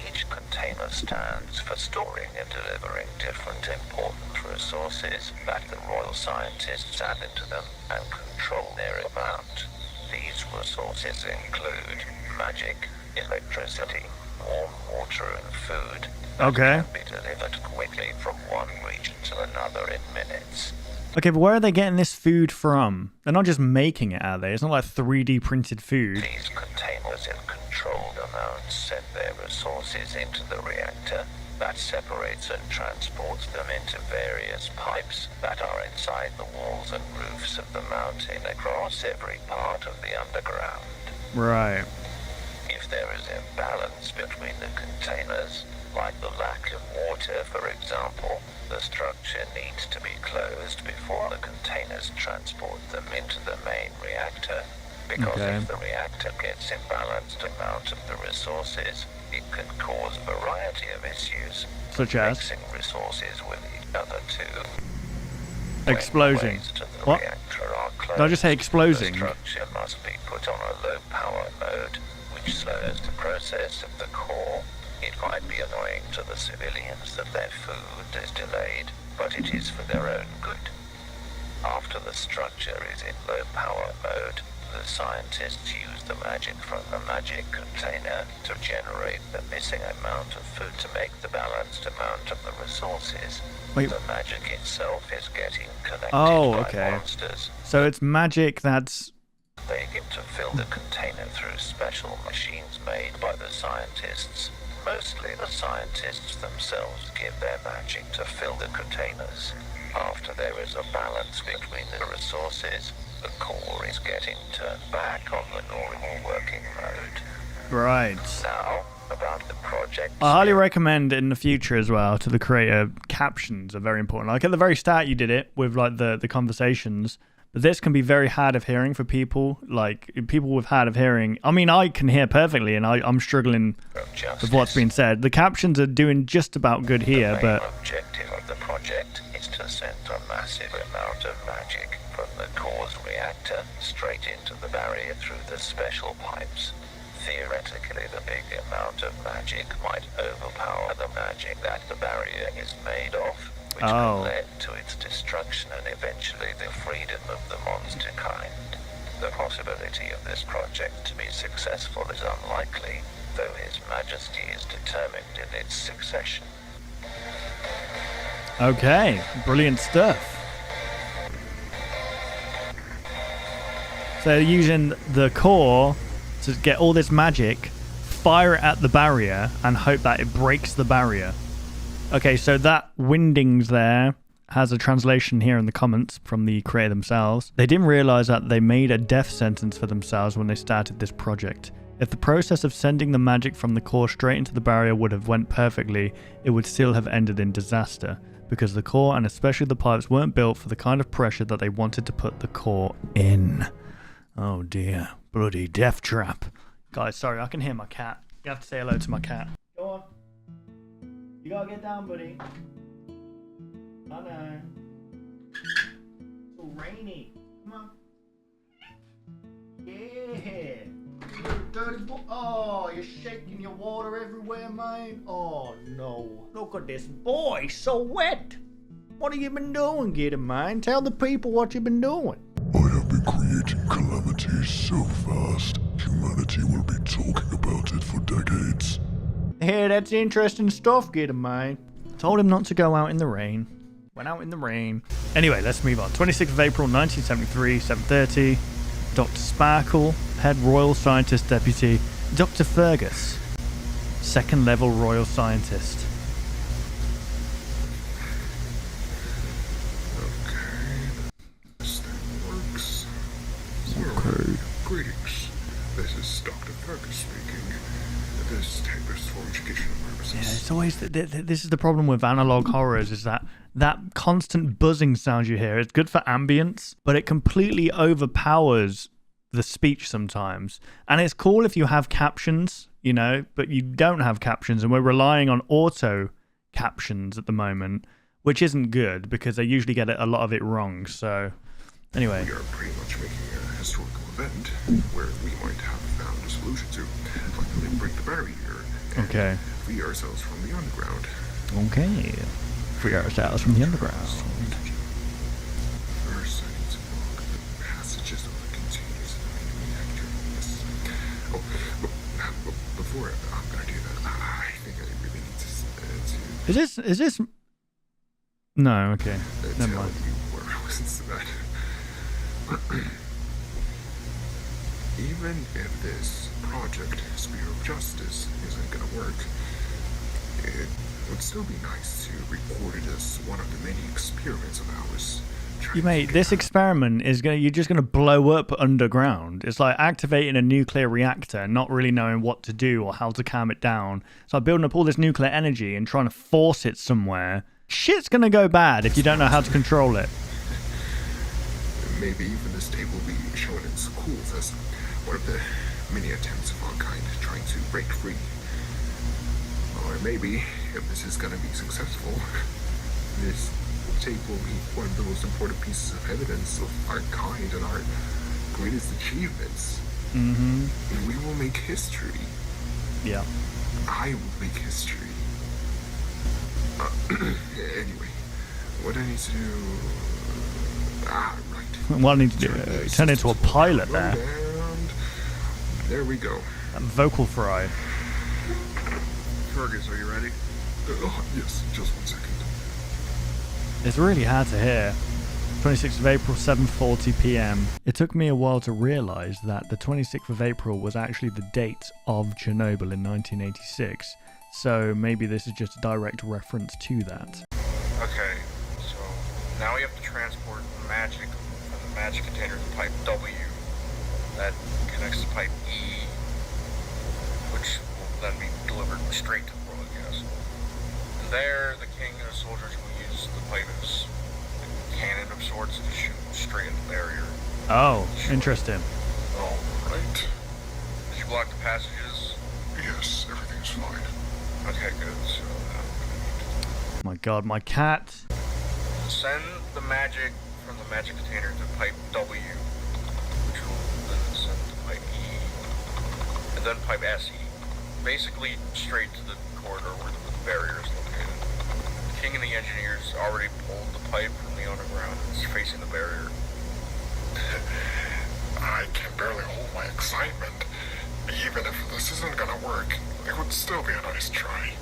Each container stands for storing and delivering different important resources that the royal scientists add into them and control their amount. These resources include magic, electricity, warm water and food. Okay. Can be delivered quickly from one region to another in minutes. Okay, but where are they getting this food from? They're not just making it, are they? It's not like 3D printed food. These containers in controlled amounts send their resources into the reactor that separates and transports them into various pipes that are inside the walls and roofs of the mountain across every part of the underground. Right. If there is imbalance between the containers, like the lack of water, for example, the structure needs to be closed before the containers transport them into the main reactor. Because if the reactor gets imbalanced amount of the resources, it can cause a variety of issues. Such as? Mixing resources with each other too. Exploding. What? Did I just say exploding? The structure must be put on a low power mode, which slows the process of the core. It might be annoying to the civilians that their food is delayed, but it is for their own good. After the structure is in low power mode, the scientists use the magic from the magic container to generate the missing amount of food to make the balanced amount of the resources. Wait. The magic itself is getting connected by monsters. So it's magic that's... They get to fill the container through special machines made by the scientists. Mostly the scientists themselves give their magic to fill the containers. After there is a balance between the resources, the core is getting turned back on the normal working mode. Right. Now, about the project. I highly recommend in the future as well to the creator, captions are very important. Like at the very start you did it with like the conversations, but this can be very hard of hearing for people, like people with hard of hearing. I mean, I can hear perfectly and I'm struggling with what's being said. The captions are doing just about good here, but... The objective of the project is to send a massive amount of magic from the core's reactor straight into the barrier through the special pipes. Theoretically, the big amount of magic might overpower the magic that the barrier is made of, which could lead to its destruction and eventually the freedom of the monster kind. The possibility of this project to be successful is unlikely, though His Majesty is determined in its succession. Okay, brilliant stuff. So they're using the core to get all this magic, fire it at the barrier, and hope that it breaks the barrier. Okay, so that windings there has a translation here in the comments from the creator themselves. They didn't realize that they made a death sentence for themselves when they started this project. If the process of sending the magic from the core straight into the barrier would have went perfectly, it would still have ended in disaster, because the core and especially the pipes weren't built for the kind of pressure that they wanted to put the core in. Oh dear, bloody death trap. Guys, sorry, I can hear my cat. You have to say hello to my cat. Go on. You gotta get down, buddy. I know. It's all rainy. Come on. Yeah. Dirty boy. Oh, you're shaking your water everywhere, man. Oh no. Look at this boy, so wet. What have you been doing, Gideon, man? Tell the people what you've been doing. I have been creating calamities so fast, humanity will be talking about it for decades. Hey, that's interesting stuff, Gideon, man. Told him not to go out in the rain. Went out in the rain. Anyway, let's move on. 26th of April, 1973, 7:30. Dr. Sparkle, Head Royal Scientist Deputy. Dr. Fergus, Second Level Royal Scientist. Okay. Greetings. This is Dr. Fergus speaking. This tape is for educational purposes. Yeah, it's always... This is the problem with analog horrors, is that constant buzzing sound you hear. It's good for ambience, but it completely overpowers the speech sometimes. And it's cool if you have captions, you know, but you don't have captions, and we're relying on auto captions at the moment, which isn't good because they usually get a lot of it wrong. So anyway, we are pretty much making a historical event where we might have found a solution to finally break the barrier and free ourselves from the underground. Okay, free ourselves from the underground. First, I need to log the passages of the containers in the main reactor. Yes. Oh, but before I'm gonna do that, I think I really need to Is this? No, okay. Never mind. Where I was instead. Even if this project, Spear of Justice, isn't gonna work, it would still be nice to record it as one of the many experiments of ours. You mate, this experiment is you're just gonna blow up underground. It's like activating a nuclear reactor and not really knowing what to do or how to calm it down. It's like building up all this nuclear energy and trying to force it somewhere. Shit's gonna go bad if you don't know how to control it. Maybe even this tape will be shown in schools as one of the many attempts of our kind trying to break free. Or maybe, if this is gonna be successful, this tape will be one of the most important pieces of evidence of our kind and our greatest achievements. Mm-hmm. We will make history. Yeah. I will make history. Anyway, what I need to do... right. What I need to do? Turn into a pilot there. There we go. Vocal fry. Fergus, are you ready? Yes, just 1 second. It's really hard to hear. 26th of April, 7:40 p.m. It took me a while to realise that the 26th of April was actually the date of Chernobyl in 1986. So maybe this is just a direct reference to that. Okay, so now we have to transport the magic from the magic container to pipe W. That connects to pipe E, which will then be delivered straight to the world, I guess. And there, the king and his soldiers will use the pipe as a cannon of sorts to shoot straight into the barrier. Oh, interesting. All right. Did you block the passages? Yes, everything's fine. Okay, good. So Oh my god, my cat. send the magic from the magic container to pipe W, which will then send to pipe E, and then pipe SE. Basically straight to the corridor where the barrier is located. The king and the engineers already pulled the pipe from the underground and it's facing the barrier. I can barely hold my excitement. Even if this isn't gonna work, it would still be a nice try.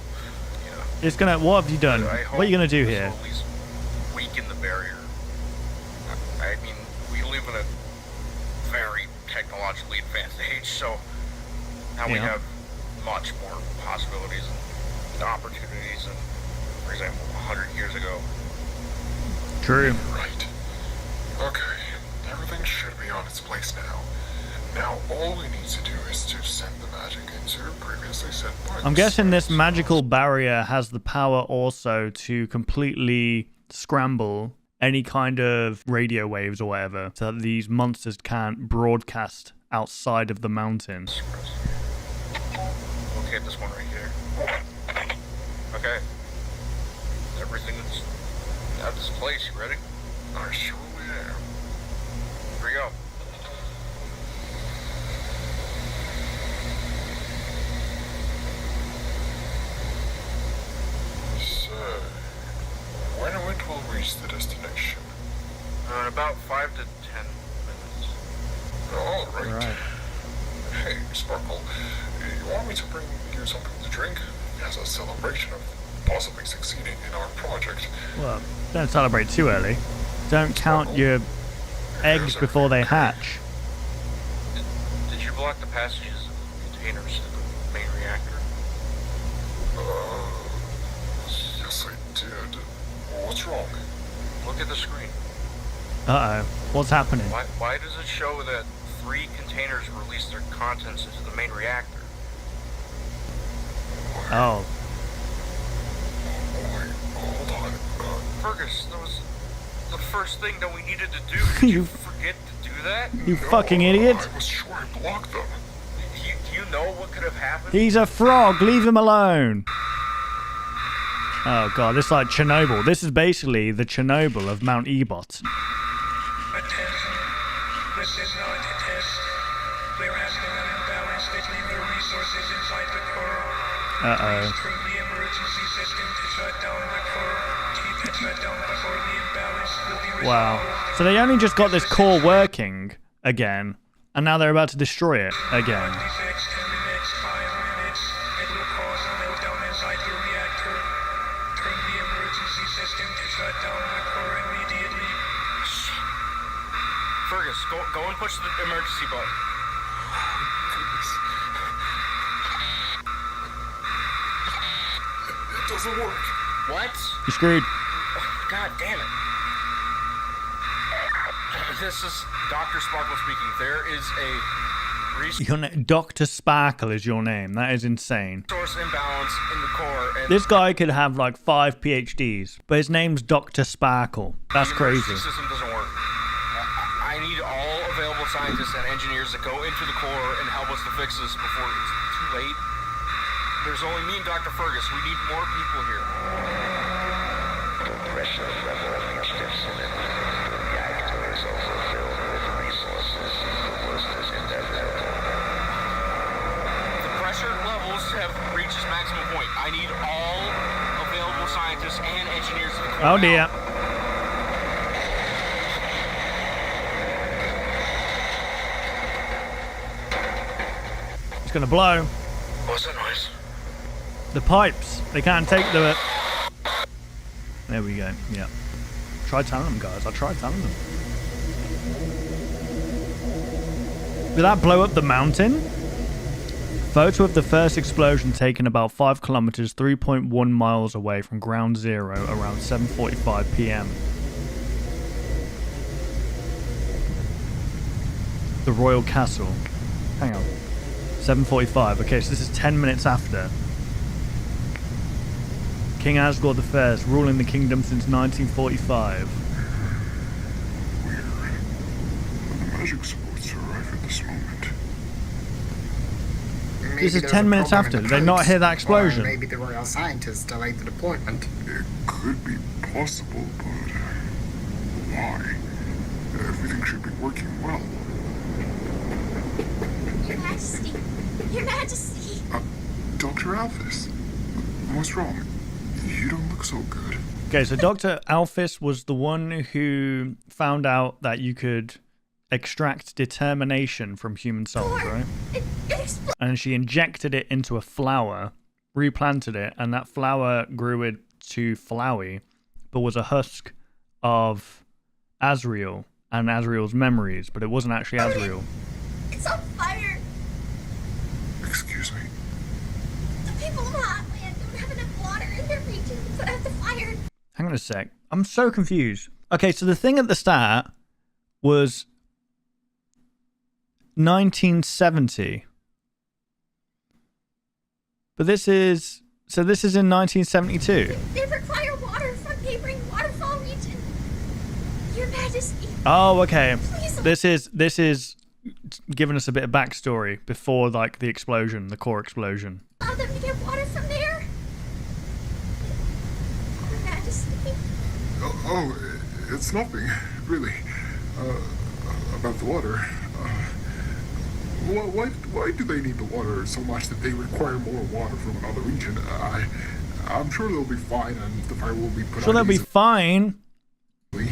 Yeah. It's gonna. What have you done? I hope What are you gonna do this here? will at least weaken the barrier. I mean, we live in a very technologically advanced age, so now we Yeah. have much more possibilities and opportunities than, for example, 100 years ago. True. Right. Okay, everything should be on its place now. Now all we need to do is to send the magic into previously set points. I'm guessing this magical barrier has the power also to completely scramble any kind of radio waves or whatever, so that these monsters can't broadcast outside of the mountains. Locate this one right here. Okay. Everything is at this place. You ready? I surely am. Here we go. So, when it will reach the destination? In about 5 to 10 minutes. All right. Right. Hey, Sparkle, you want me to bring you something to drink as a celebration of possibly succeeding in our project? Well, don't celebrate too early. Don't count your eggs before they hatch. Did you block the passages of the containers to the main reactor? Yes, I did. What's wrong? Look at the screen. Uh-oh. What's happening? Why does it show that 3 containers released their contents into the main reactor? Oh. Wait, hold on. Fergus, that was the first thing that we needed to do. Did you forget to do that? You fucking idiot. I was sure I blocked them. Do you know what could have happened? He's a frog. Leave him alone. Oh god, this is like Chernobyl. This is basically the Chernobyl of Mount EBOTT. Attention. This is not a test. There has been an imbalance between the resources inside the core. Uh-oh. Please turn the emergency system to shut down the core. Keep it shut down before the imbalance will be resolved. Wow. So they only just got this core working again, and now they're about to destroy it again. Defects 10 minutes, 5 minutes. It will cause a meltdown inside the reactor. Turn the emergency system to shut down the core immediately. Fergus, go and push the emergency button. It doesn't work. What? You're screwed. God damn it. This is Dr. Sparkle speaking. There is a Your Dr. Sparkle is your name. That is insane. resource imbalance in the core, and This guy could have like 5 PhDs, but his name's Dr. Sparkle. That's the crazy. emergency system doesn't work. I need all available scientists and engineers to go into the core and help us to fix this before it's too late. There's only me and Dr. Fergus. We need more people here. The pressure level of the reactor is overfilled with resources. The worst is inevitable. The pressure levels have reached its maximum point. I need all available scientists and engineers to the core. Oh dear. gonna blow. What's that noise? The pipes. They can't take the... There we go. Yeah. Try telling them, guys. I tried telling them. Did that blow up the mountain? Photo of the first explosion taken about 5 kilometers, 3.1 miles away from ground zero around 7:45 p.m. The Royal Castle. Hang on. 7:45. Okay, so this is 10 minutes after. King Asgore I, ruling the kingdom since 1945. Weird. The magic's supposed to arrive at this moment. This is 10 minutes after. Did they not hear that explosion? Or maybe the royal scientists delayed the deployment. It could be possible, but why? Everything should be working well. Your Majesty! Your Majesty! Dr. Alphys, what's wrong? You don't look so good. Okay, so Dr. Alphys was the one who found out that you could extract determination from human souls, right? And she injected it into a flower, replanted it, and that flower grew it to Flowey, but was a husk of Azrael and Azrael's memories, but it wasn't actually Azrael. It's on fire! Excuse me? The people of Hotland don't have enough water in their region to put out the fire. Hang on a sec. I'm so confused. Okay, so the thing at the start was 1970. But this is... So this is in 1972. They require water from neighboring waterfall region. Your Majesty. Oh, okay. Please. This is giving us a bit of backstory before, like, the explosion, the core explosion. Allow them to get water from there. Your Majesty. Oh, it's nothing, really. About the water. Why do they need the water so much that they require more water from another region? I'm sure they'll be fine, and the fire will be put out. Sure, they'll be fine. But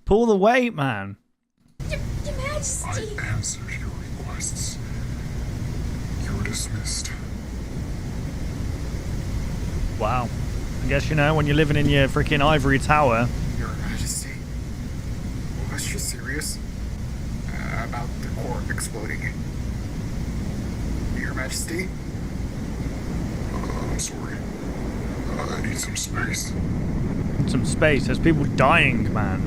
pull the weight, man. Your Majesty. I answered your requests. You're dismissed. Wow. I guess, you know, when you're living in your freaking ivory tower. Your Majesty. Was you serious? About the core exploding. Your Majesty? I'm sorry. I need some space. Some space. There's people dying, man.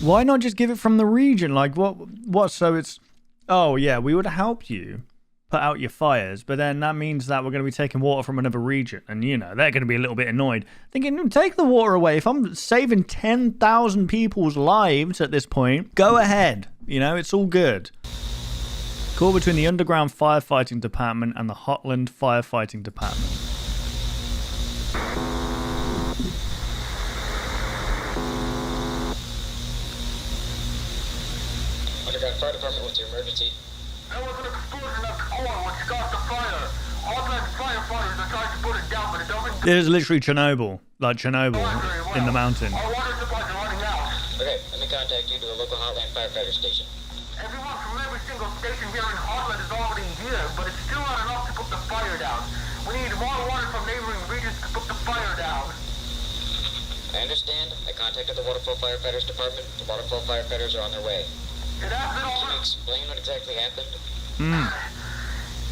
Why not just give it from the region? Like, what? So it's... Oh, yeah, we would help you put out your fires, but then that means that we're going to be taking water from another region, and, you know, they're going to be a little bit annoyed. Thinking, take the water away. If I'm saving 10,000 people's lives at this point, go ahead. You know, it's all good. Call between the Underground Firefighting Department and the Hotland Firefighting Department. Underground Fire Department, what's your emergency? There was an explosion at the core which caused the fire. Hotland firefighters are trying to put it down, but it doesn't... It is literally Chernobyl. Like Chernobyl in the mountain. Our water supplies are running out. Okay, let me contact you to the local Hotland firefighter station. Everyone from every single station here in Hotland is already here, but it's still not enough to put the fire down. We need more water from neighboring regions to put the fire down. I understand. I contacted the Waterfall Firefighters Department. The Waterfall Firefighters are on their way. It happened Can over... you explain what exactly happened?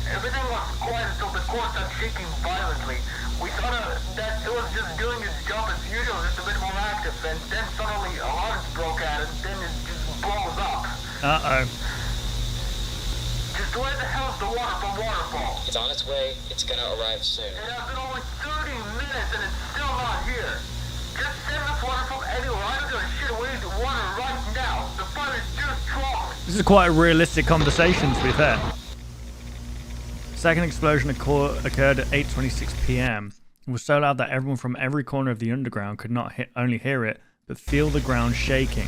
Everything was quiet until the core started shaking violently. We thought that it was just doing its job as usual, just a bit more active, and then suddenly alarms broke out, and then it just blows up. Uh-oh. Just where the hell's the water from Waterfall? It's on its way. It's gonna arrive soon. It has been only 30 minutes, and it's still not here. Just send us water from anywhere. I don't give a shit. We need water right now. The fire is too strong. This is quite a realistic conversation, to be fair. Second explosion occurred at 8:26 p.m. It was so loud that everyone from every corner of the underground could not only hear it, but feel the ground shaking.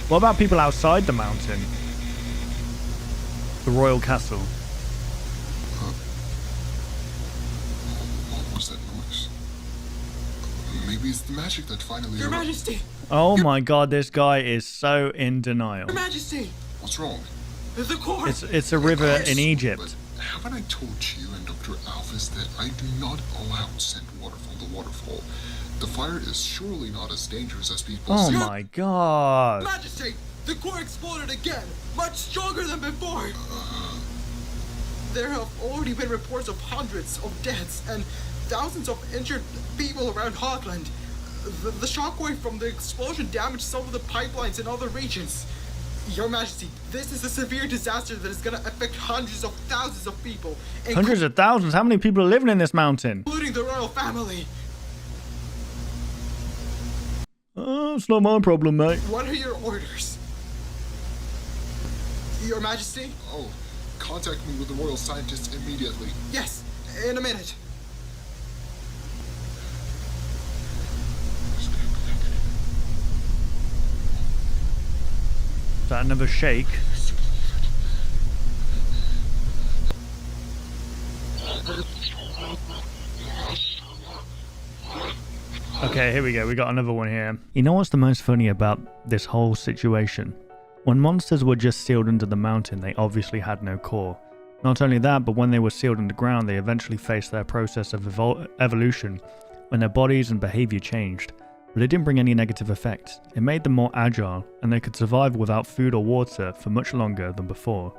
What about people outside the mountain? The Royal Castle. What was that noise? Maybe it's the magic that finally... Your Majesty! Oh my god, this guy is so in denial. Your Majesty! What's wrong? The core! It's a river in Egypt. But haven't I told you and Dr. Alphys that I do not allow sent water from the waterfall? The fire is surely not as dangerous as people Oh say. my god. Majesty! The core exploded again! Much stronger than before! There have already been reports of hundreds of deaths and thousands of injured people around Hotland. The shockwave from the explosion damaged some of the pipelines in other regions. Your Majesty, this is a severe disaster that is going to affect hundreds of thousands of people. Hundreds of thousands? How many people are living in this mountain? Including the royal family. It's not my problem, mate. What are your orders? Your Majesty? Oh, contact me with the royal scientists immediately. Yes, in a minute. Is that another shake? Okay, here we go. We got another one here. You know what's the most funny about this whole situation? When monsters were just sealed under the mountain, they obviously had no core. Not only that, but when they were sealed underground, they eventually faced their process of evolution, when their bodies and behavior changed. But it didn't bring any negative effects. It made them more agile, and they could survive without food or water for much longer than before.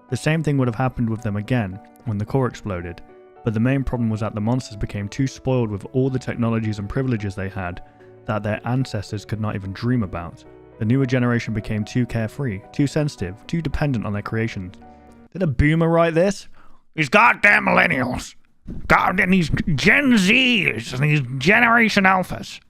The same thing would have happened with them again, when the core exploded. But the main problem was that the monsters became too spoiled with all the technologies and privileges they had, that their ancestors could not even dream about. The newer generation became too carefree, too sensitive, too dependent on their creations. Did a boomer write this? These goddamn millennials. Goddamn these Gen Zs and these Generation Alphas.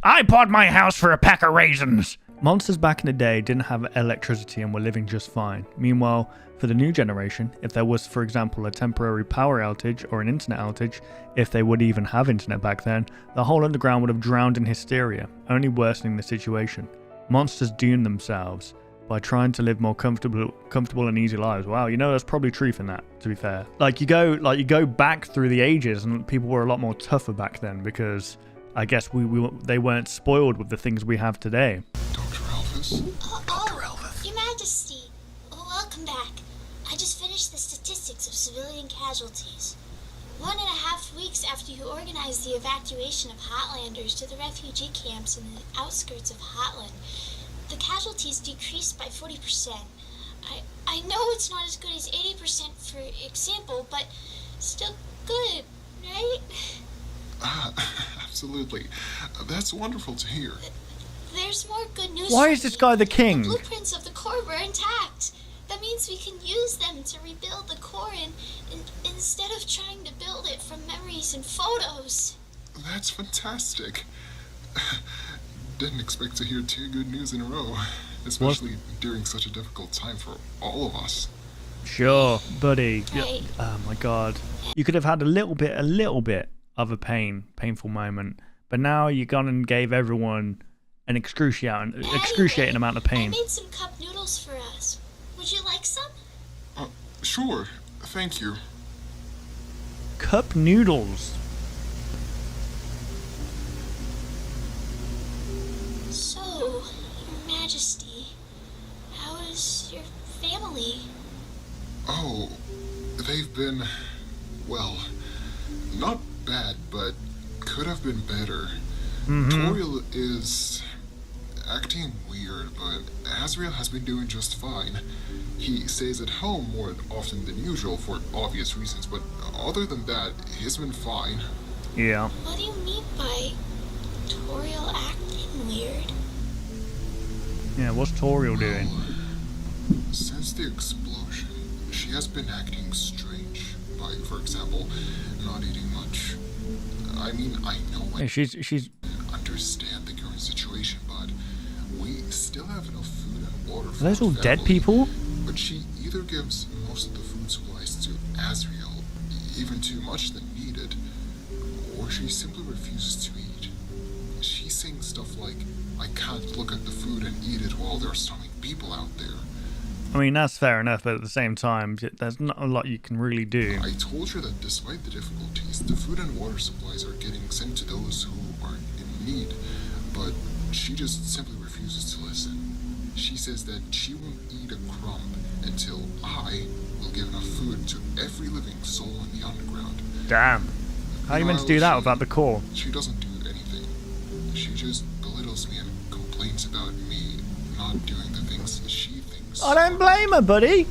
I bought my house for a pack of raisins. Monsters back in the day didn't have electricity and were living just fine. Meanwhile, for the new generation, if there was, for example, a temporary power outage or an internet outage, if they would even have internet back then, the whole underground would have drowned in hysteria, only worsening the situation. Monsters doomed themselves by trying to live more comfortable and easy lives. Wow, you know, there's probably truth in that, to be fair. You go back through the ages and people were a lot more tougher back then because I guess they weren't spoiled with the things we have today. Dr. Alphys? Dr. Alphys. Your Majesty, welcome back. I just finished the statistics of civilian casualties. 1.5 weeks after you organized the evacuation of Hotlanders to the refugee camps in the outskirts of Hotland, the casualties decreased by 40%. I know it's not as good as 80%, for example, but still good, right? Absolutely. That's wonderful to hear. There's more good news. Why is this guy the king? The blueprints of the core were intact. That means we can use them to rebuild the core instead of trying to build it from memories and photos. That's fantastic. Didn't expect to hear 2 good news in a row, especially during such a difficult time for all of us. Sure, buddy. Right. Oh my god. You could have had a little bit of a painful moment, but now you gone and gave everyone an excruciating amount of pain. I made some cup noodles for us. Would you like some? Sure. Thank you. Cup noodles. So, Your Majesty, how is your family? Oh, they've been, well, not bad, but could have been better. Toriel is acting weird, but Azrael has been doing just fine. He stays at home more often than usual for obvious reasons, but other than that, he's been fine. Yeah. What do you mean by Toriel acting weird? Yeah, what's Toriel doing? Since the explosion, she has been acting strange. Like, for example, not eating much. I mean, I know I she's understand the current situation, but we still have enough food and water for Are those our all dead family. people? But she either gives most of the food supplies to Azrael, even too much than needed, or she simply refuses to eat. She's saying stuff like, I can't look at the food and eat it while there are starving people out there. I mean, that's fair enough, but at the same time, there's not a lot you can really do. I told her that despite the difficulties, the food and water supplies are getting sent to those who are in need, but she just simply refuses to listen. She says that she won't eat a crumb until I will give enough food to every living soul in the underground. Damn. How are you meant to do that without the core? She doesn't do anything. She just belittles me and complains about me not doing the things she thinks. I don't blame her, buddy.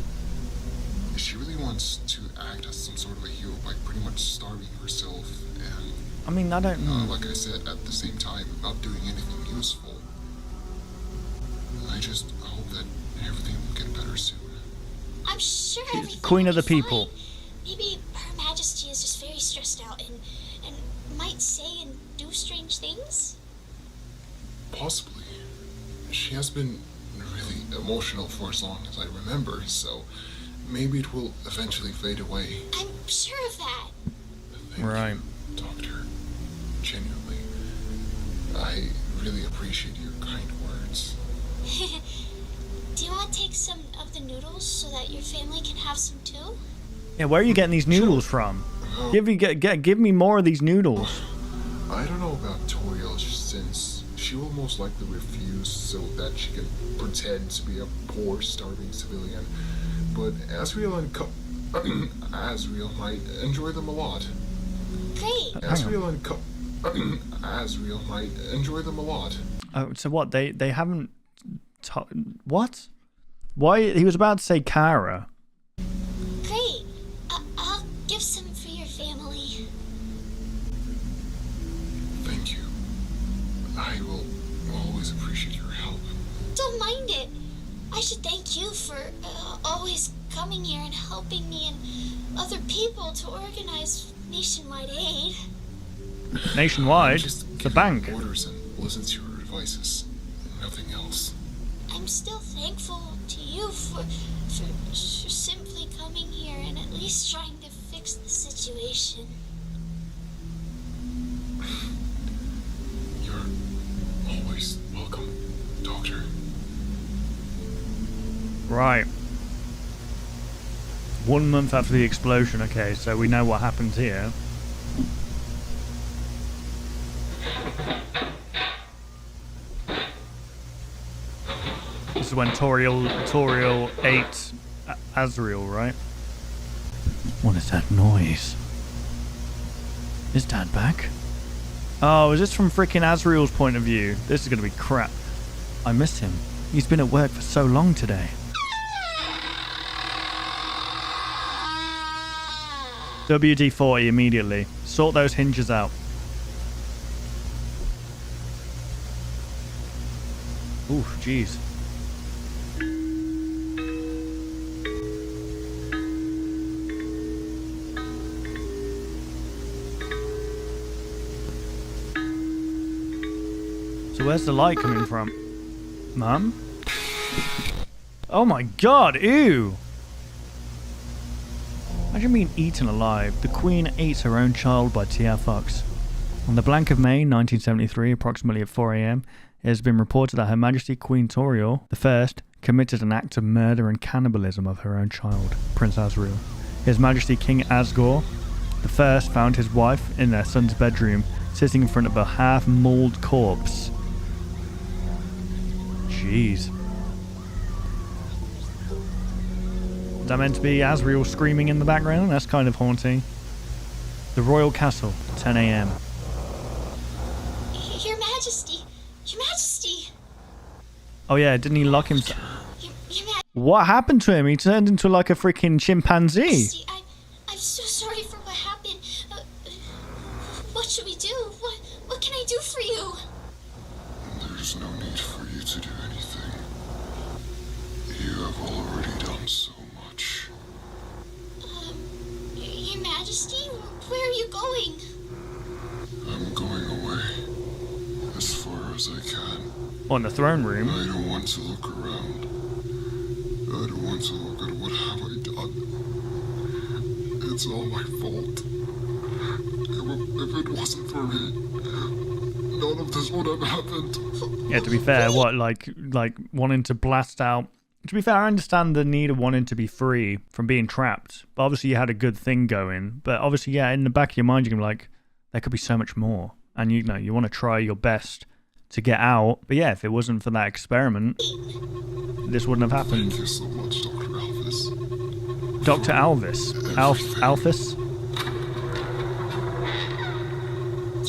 She really wants to act as some sort of a hero by pretty much starving herself and... I mean, I don't know. like I said, at the same time, not doing anything useful. I just hope that everything will get better soon. I'm sure everything Queen will of the be people. fine. Maybe Her Majesty is just very stressed out and might say and do strange things. Possibly. She has been really emotional for as long as I remember, so maybe it will eventually fade away. I'm sure of that. Right. Doctor, genuinely, I really appreciate your kind words. Do you want to take some of the noodles so that your family can have some too? Yeah, where are you getting these noodles from? Give me more of these noodles. I don't know about Toriel since she will most likely refuse so that she can pretend to be a poor, starving civilian. But Asriel and Asriel might enjoy them a lot. Great. Asriel and Asriel might enjoy them a lot. Oh, so what? They haven't. What? Why? He was about to say Kara. Great. I'll give some for your family. Thank you. I will always appreciate your help. Don't mind it. I should thank you for always coming here and helping me and other people to organize nationwide aid. Nationwide? The bank. Orders and listen to your advices. Nothing else. I'm still thankful to you for simply coming here and at least trying to fix the situation. You're always welcome, Doctor. Right. 1 month after the explosion, okay, so we know what happened here. This is when Toriel ate Asriel, right? What is that noise? Is Dad back? Oh, is this from freaking Asriel's point of view? This is gonna be crap. I miss him. He's been at work for so long today. WD-40 immediately. Sort those hinges out. Ooh, jeez. So where's the light coming from? Mum? Oh my god, ew! Imagine being eaten alive. The Queen ate her own child by T.R. Fox. On the blank of May 1973, approximately at 4 a.m., it has been reported that Her Majesty Queen Toriel I committed an act of murder and cannibalism of her own child, Prince Asriel. His Majesty King Asgore I found his wife in their son's bedroom, sitting in front of a half-mauled corpse. Jeez. Is that meant to be Asriel screaming in the background? That's kind of haunting. The Royal Castle, 10 a.m. Your Majesty! Your Majesty! Oh yeah, didn't he lock himself? What happened to him? He turned into like a freaking chimpanzee. Majesty, I'm so sorry for what happened. What should we do? What can I do for you? There's no need for you to do anything. You have already done so much. Your Majesty, where are you going? I'm going away. As far as I can. On the throne room? I don't want to look around. I don't want to look at what have I done. It's all my fault. If it wasn't for me, none of this would have happened. Yeah, to be fair, what, like wanting to blast out... To be fair, I understand the need of wanting to be free from being trapped. But obviously you had a good thing going. But obviously, yeah, in the back of your mind, you're going to be like, there could be so much more. And you know, you want to try your best to get out. But yeah, if it wasn't for that experiment, this wouldn't have happened. Thank you so much, Dr. Alphys. Dr. Alvis. Alphys?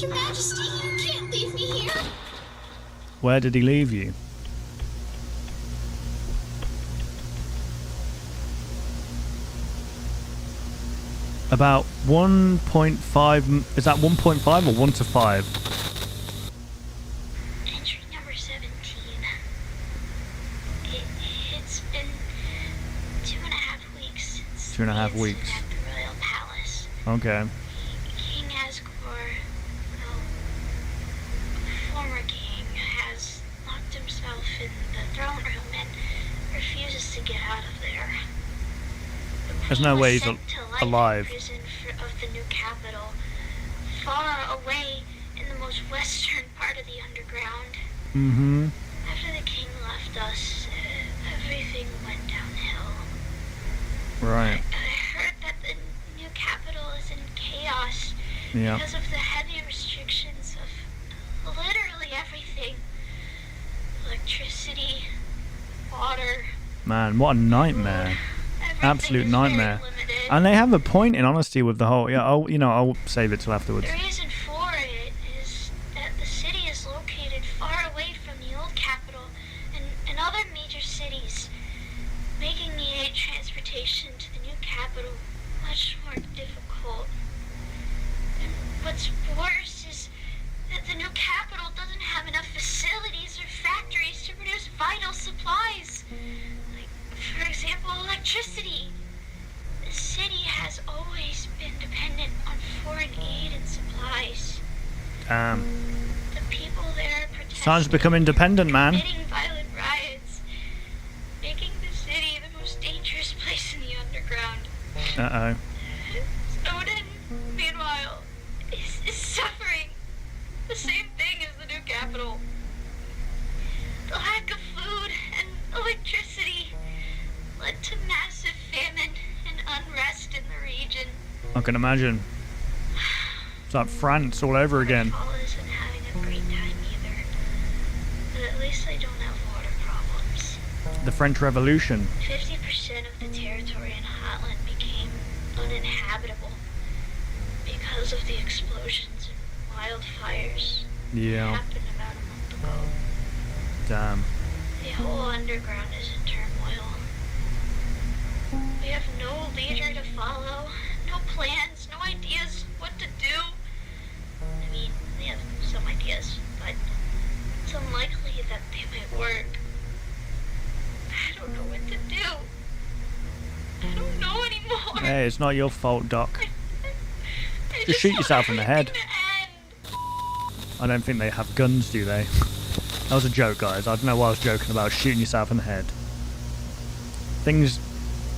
Your Majesty, you can't leave me here. Where did he leave you? About 1.5. Is that 1.5 or 1 to 5? Entry number 17. It's been 2.5 weeks since 2.5 the weeks. incident at the Royal Palace. Okay. King Asgore, former king, has locked himself in the throne room and refuses to get out of there. There's no way he's alive. Prison of the new capital, far away in the most western part of the underground. Mm-hmm. After the king left us, everything went downhill. Right. I heard that the new capital is in chaos Yeah. because of the heavy restrictions of literally everything. Electricity, water. Man, what a nightmare. Absolute nightmare. And they have a point, in honesty, with the whole. Yeah, I'll save it till afterwards. The reason for it is that the city is located far away from the old capital and other major cities, making the aid transportation to the new capital much more difficult. And what's worse is that the new capital doesn't have enough facilities or factories to produce vital supplies. Like, for example, electricity. The city has always been dependent on foreign aid and supplies. Damn. The people there are protesting, Time to become independent, man. committing violent riots, making the city the most dangerous place in the underground. Uh-oh. Snowden, meanwhile, is suffering the same thing as the new capital. The lack of food and electricity led to massive famine and unrest in the region. I can imagine. It's like France all over again. Paul isn't having a great time either. But at least they don't have water problems. The French Revolution. 50% of the territory in Hotland became uninhabitable because of the explosions and wildfires that Yeah. happened about a month ago. Damn. The whole underground is in turmoil. We have no leader to follow, no plans, no ideas what to do. I mean, we have some ideas, but it's unlikely that they might work. I don't know what to do. I don't know anymore. Hey, it's not your fault, Doc. I Just shoot want yourself in the head. everything to end. I don't think they have guns, do they? That was a joke, guys. I don't know why I was joking about shooting yourself in the head. Things...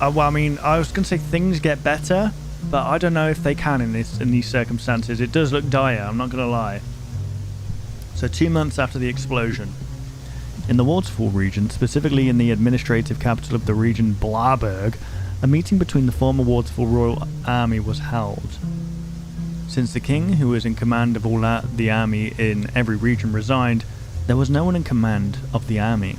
well, I mean, I was going to say things get better, but I don't know if they can in these circumstances. It does look dire, I'm not going to lie. So 2 months after the explosion, in the Waterfall region, specifically in the administrative capital of the region, Blaberg, a meeting between the former Waterfall Royal Army was held. Since the king, who was in command of all the army in every region, resigned, there was no one in command of the army.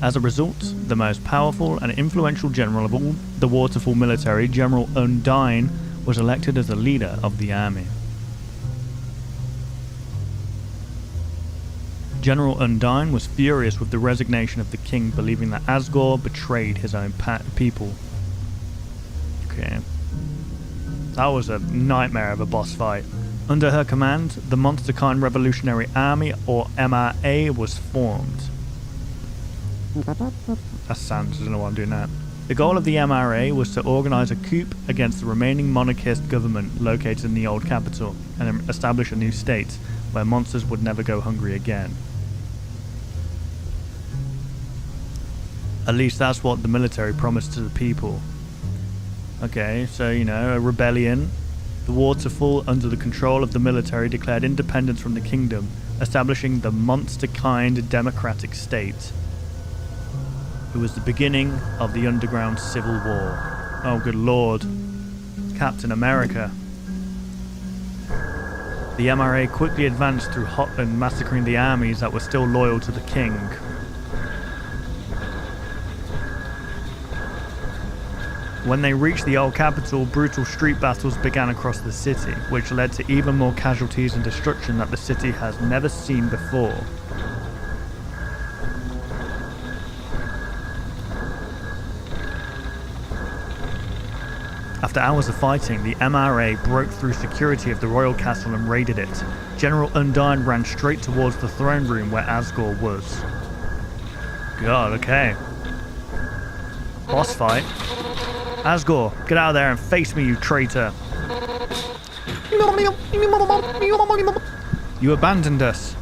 As a result, the most powerful and influential general of all the Waterfall military, General Undine, was elected as the leader of the army. General Undine was furious with the resignation of the king, believing that Asgore betrayed his own people. Okay. That was a nightmare of a boss fight. Under her command, the Monsterkind Revolutionary Army, or MRA, was formed. That sounds, I don't know why I'm doing that. The goal of the MRA was to organise a coup against the remaining monarchist government located in the old capital and establish a new state where monsters would never go hungry again. At least that's what the military promised to the people. Okay, so, you know, a rebellion. The Waterfall, under the control of the military, declared independence from the kingdom, establishing the Monsterkind Democratic State. It was the beginning of the Underground Civil War. Oh, good lord. Captain America. The MRA quickly advanced through Hotland, massacring the armies that were still loyal to the king. When they reached the old capital, brutal street battles began across the city, which led to even more casualties and destruction that the city has never seen before. After hours of fighting, the MRA broke through security of the royal castle and raided it. General Undyne ran straight towards the throne room where Asgore was. God, okay. Boss fight. Asgore, get out of there and face me, you traitor. You abandoned us.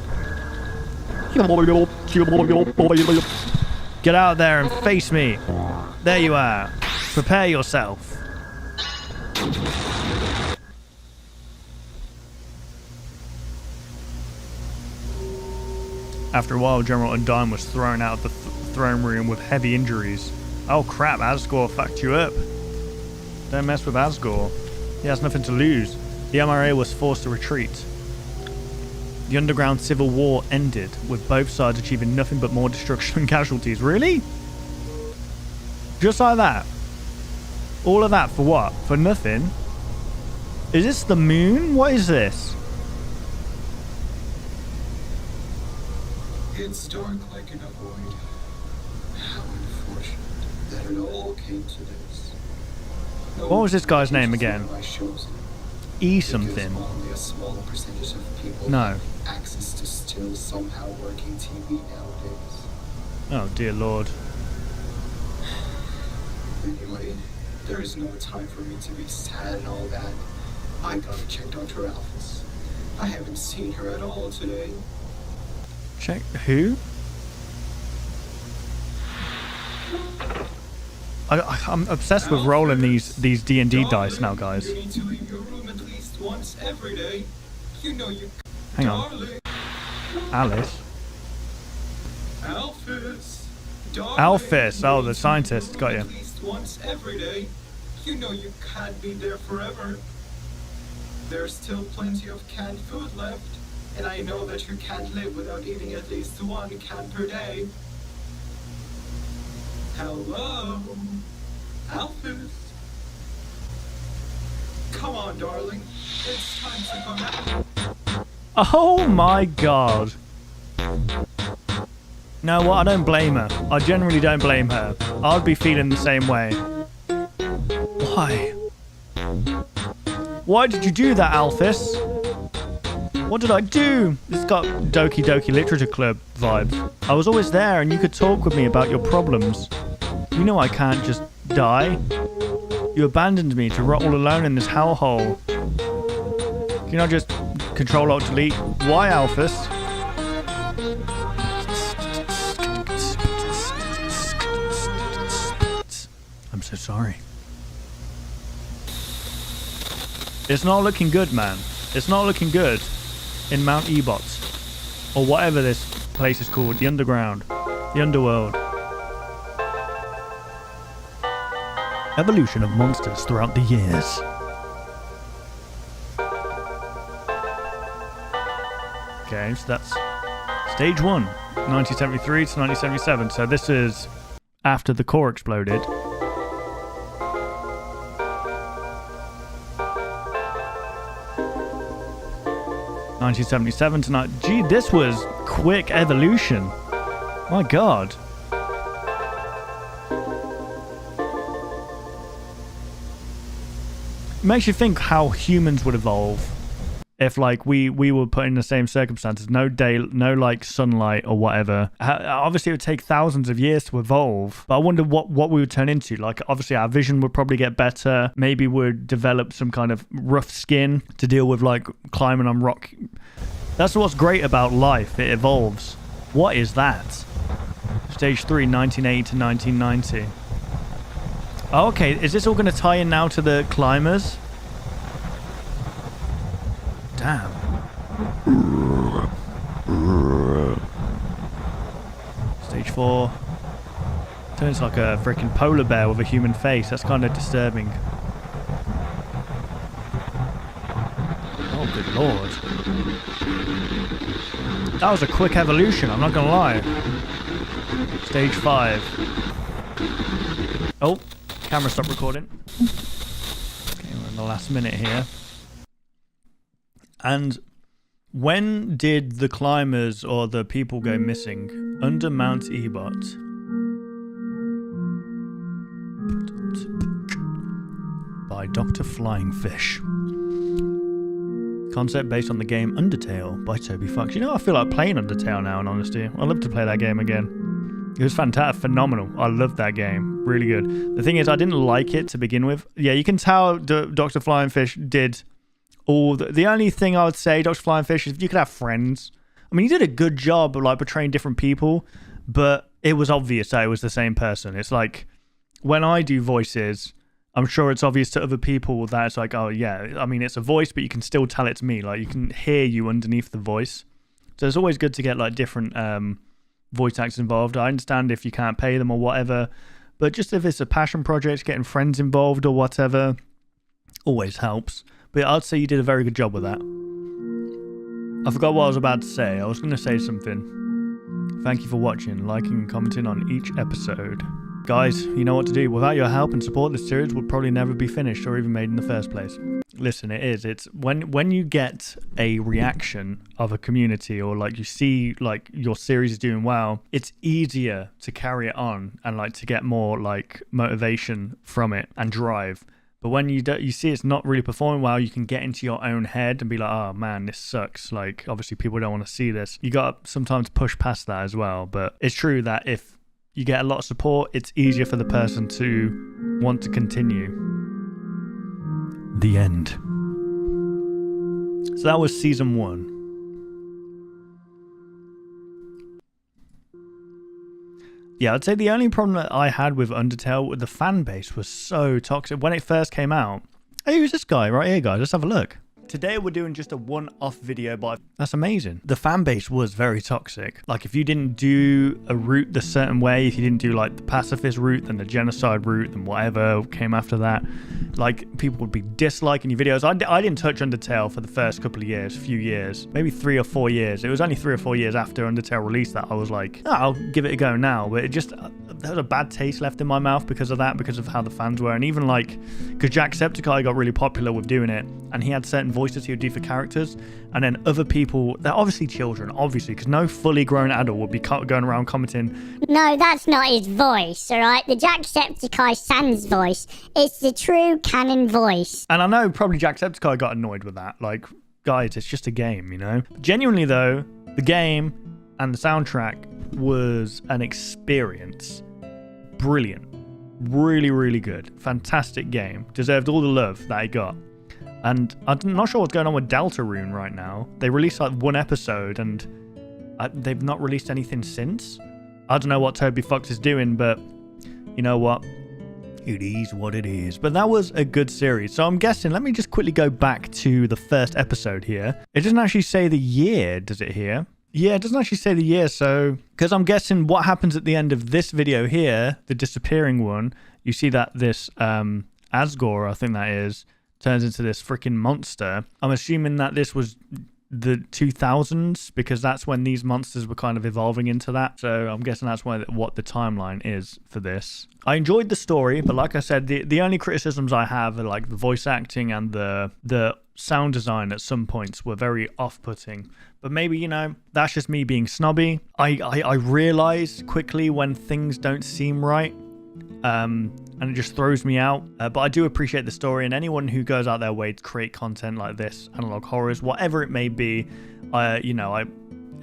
Get out there and face me. There you are. Prepare yourself. After a while, General Undyne was thrown out of the throne room with heavy injuries. Oh crap, Asgore fucked you up. Don't mess with Asgore. He has nothing to lose. The MRA was forced to retreat. The underground civil war ended, with both sides achieving nothing but more destruction and casualties. Really? Just like that? All of that for what? For nothing? Is this the moon? What is this? It's dark like in a void. How unfortunate that it all came to this. What was this guy's name again? E something. Only a small percentage of people No. have access to still somehow working TV nowadays. Oh dear lord. Anyway, there is no time for me to be sad and all that. I gotta check Dr. Alphys. I haven't seen her at all today. Check who? I'm obsessed with rolling these D&D dice now, guys. You need to leave your room at least once every day. You know you. Hang on. Alice. Alphys. Alphys. Oh, the scientist. Got you. At least once every day. You know you can't be there forever. There's still plenty of canned food left, and I know that you can't live without eating at least one can per day. Hello, Alphys. Come on, darling. It's time to come out. Oh my god. No, what? I don't blame her. I generally don't blame her. I'd be feeling the same way. Why? Why did you do that, Alphys? What did I do? This got Doki Doki Literature Club vibes. I was always there and you could talk with me about your problems. You know I can't just die. You abandoned me to rot all alone in this hellhole. Can you not just Control-Alt-Delete? Why, Alphys? I'm so sorry. It's not looking good, man. It's not looking good in Mount EBOTT, or whatever this place is called, the underground, the underworld. Evolution of monsters throughout the years. Okay, so that's stage 1, 1973 to 1977. So this is after the core exploded. 1977 to gee, this was quick evolution. My god. It makes you think how humans would evolve if like we were put in the same circumstances, no day, no like sunlight or whatever. Obviously it would take thousands of years to evolve, but I wonder what we would turn into. Like obviously our vision would probably get better, maybe we'd develop some kind of rough skin to deal with like climbing on rock. That's what's great about life, it evolves. What is that? Stage 3, 1980 to 1990. Oh, okay, is this all going to tie in now to the climbers? Damn. Stage 4. Turns like a freaking polar bear with a human face. That's kind of disturbing. Oh, good lord. That was a quick evolution, I'm not gonna lie. Stage 5. Oh, camera stopped recording. Okay, we're in the last minute here. And when did the climbers or the people go missing? Under Mount EBOTT. By Dr. Flying Fish. Concept based on the game Undertale by Toby Fox. You know, I feel like playing Undertale now, in honesty. I'd love to play that game again. It was fantastic, phenomenal. I loved that game. Really good. The thing is, I didn't like it to begin with. Yeah, you can tell Dr. Flying Fish did all... The only thing I would say, Dr. Flying Fish, is if you could have friends. I mean, he did a good job of like portraying different people, but it was obvious that it was the same person. It's like, when I do voices... I'm sure it's obvious to other people that it's like, oh yeah, I mean, it's a voice, but you can still tell it's me. Like, you can hear you underneath the voice. So it's always good to get like different voice actors involved. I understand if you can't pay them or whatever, but just if it's a passion project, getting friends involved or whatever, always helps. But I'd say you did a very good job with that. I forgot what I was about to say. I was going to say something. Thank you for watching, liking and commenting on each episode. Guys, you know what to do. Without your help and support, this series would probably never be finished or even made in the first place. Listen, it is. It's when you get a reaction of a community or like you see like your series is doing well, it's easier to carry it on and like to get more like motivation from it and drive. But when you see it's not really performing well, you can get into your own head and be like, oh man, this sucks. Like, obviously people don't want to see this. You got to sometimes push past that as well. But it's true that if you get a lot of support, it's easier for the person to want to continue. The end. So that was season 1. Yeah, I'd say the only problem that I had with Undertale, with the fan base, was so toxic. When it first came out, hey, who's this guy right here, guys? Let's have a look. Today we're doing just a one-off video, but that's amazing. The fan base was very toxic. Like, if you didn't do a route the certain way, if you didn't do like the pacifist route, then the genocide route, and whatever came after that, like, people would be disliking your videos. I didn't touch Undertale for the first couple of years, few years, maybe 3 or 4 years. It was only 3 or 4 years after Undertale released that I was like, oh, I'll give it a go now. But it just, there was a bad taste left in my mouth because of that, because of how the fans were. And even like, because Jacksepticeye got really popular with doing it, and he had certain voices he would do for characters, and then other people, they're obviously children, obviously, because no fully grown adult would be going around commenting, no, that's not his voice, alright? The Jacksepticeye sans voice, it's the true canon voice. And I know probably Jacksepticeye got annoyed with that, like, guys, it's just a game, you know? Genuinely though, the game and the soundtrack was an experience. Brilliant. Really, really good. Fantastic game. Deserved all the love that it got. And I'm not sure what's going on with Deltarune right now. They released like 1 episode and they've not released anything since. I don't know what Toby Fox is doing, but you know what? It is what it is. But that was a good series. So I'm guessing, let me just quickly go back to the first episode here. It doesn't actually say the year, does it here? Yeah, it doesn't actually say the year, so... Because I'm guessing what happens at the end of this video here, the disappearing one, you see that this Asgore, I think that is, turns into this freaking monster. I'm assuming that this was the 2000s, because that's when these monsters were kind of evolving into that. So I'm guessing that's what the timeline is for this. I enjoyed the story, but like I said, the only criticisms I have are like the voice acting and the sound design at some points were very off-putting. But maybe, you know, that's just me being snobby. I realize quickly when things don't seem right. And it just throws me out. But I do appreciate the story, and anyone who goes out their way to create content like this, analog horrors, whatever it may be, you know, a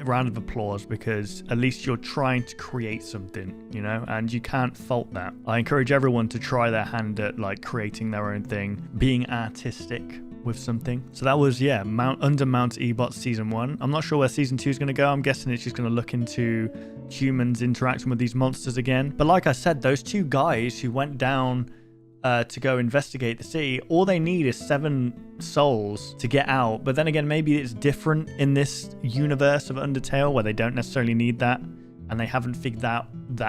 round of applause, because at least you're trying to create something, you know, and you can't fault that. I encourage everyone to try their hand at like creating their own thing, being artistic with something. So that was, yeah, Under Mount EBOTT season 1. I'm not sure where season 2 is going to go. I'm guessing it's just going to look into humans interacting with these monsters again. But like I said, those 2 guys who went down to go investigate the city, all they need is 7 souls to get out. But then again, maybe it's different in this universe of Undertale where they don't necessarily need that. and they haven't figured that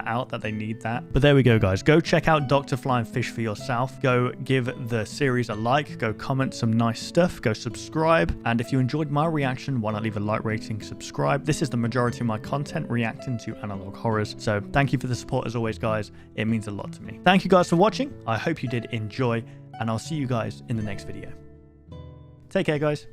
out, that they need that. But there we go, guys. Go check out Dr. Flying Fish for yourself. Go give the series a like. Go comment some nice stuff. Go subscribe. And if you enjoyed my reaction, why not leave a like, rating, subscribe. This is the majority of my content, reacting to analog horrors. So thank you for the support as always, guys. It means a lot to me. Thank you guys for watching. I hope you did enjoy, and I'll see you guys in the next video. Take care, guys.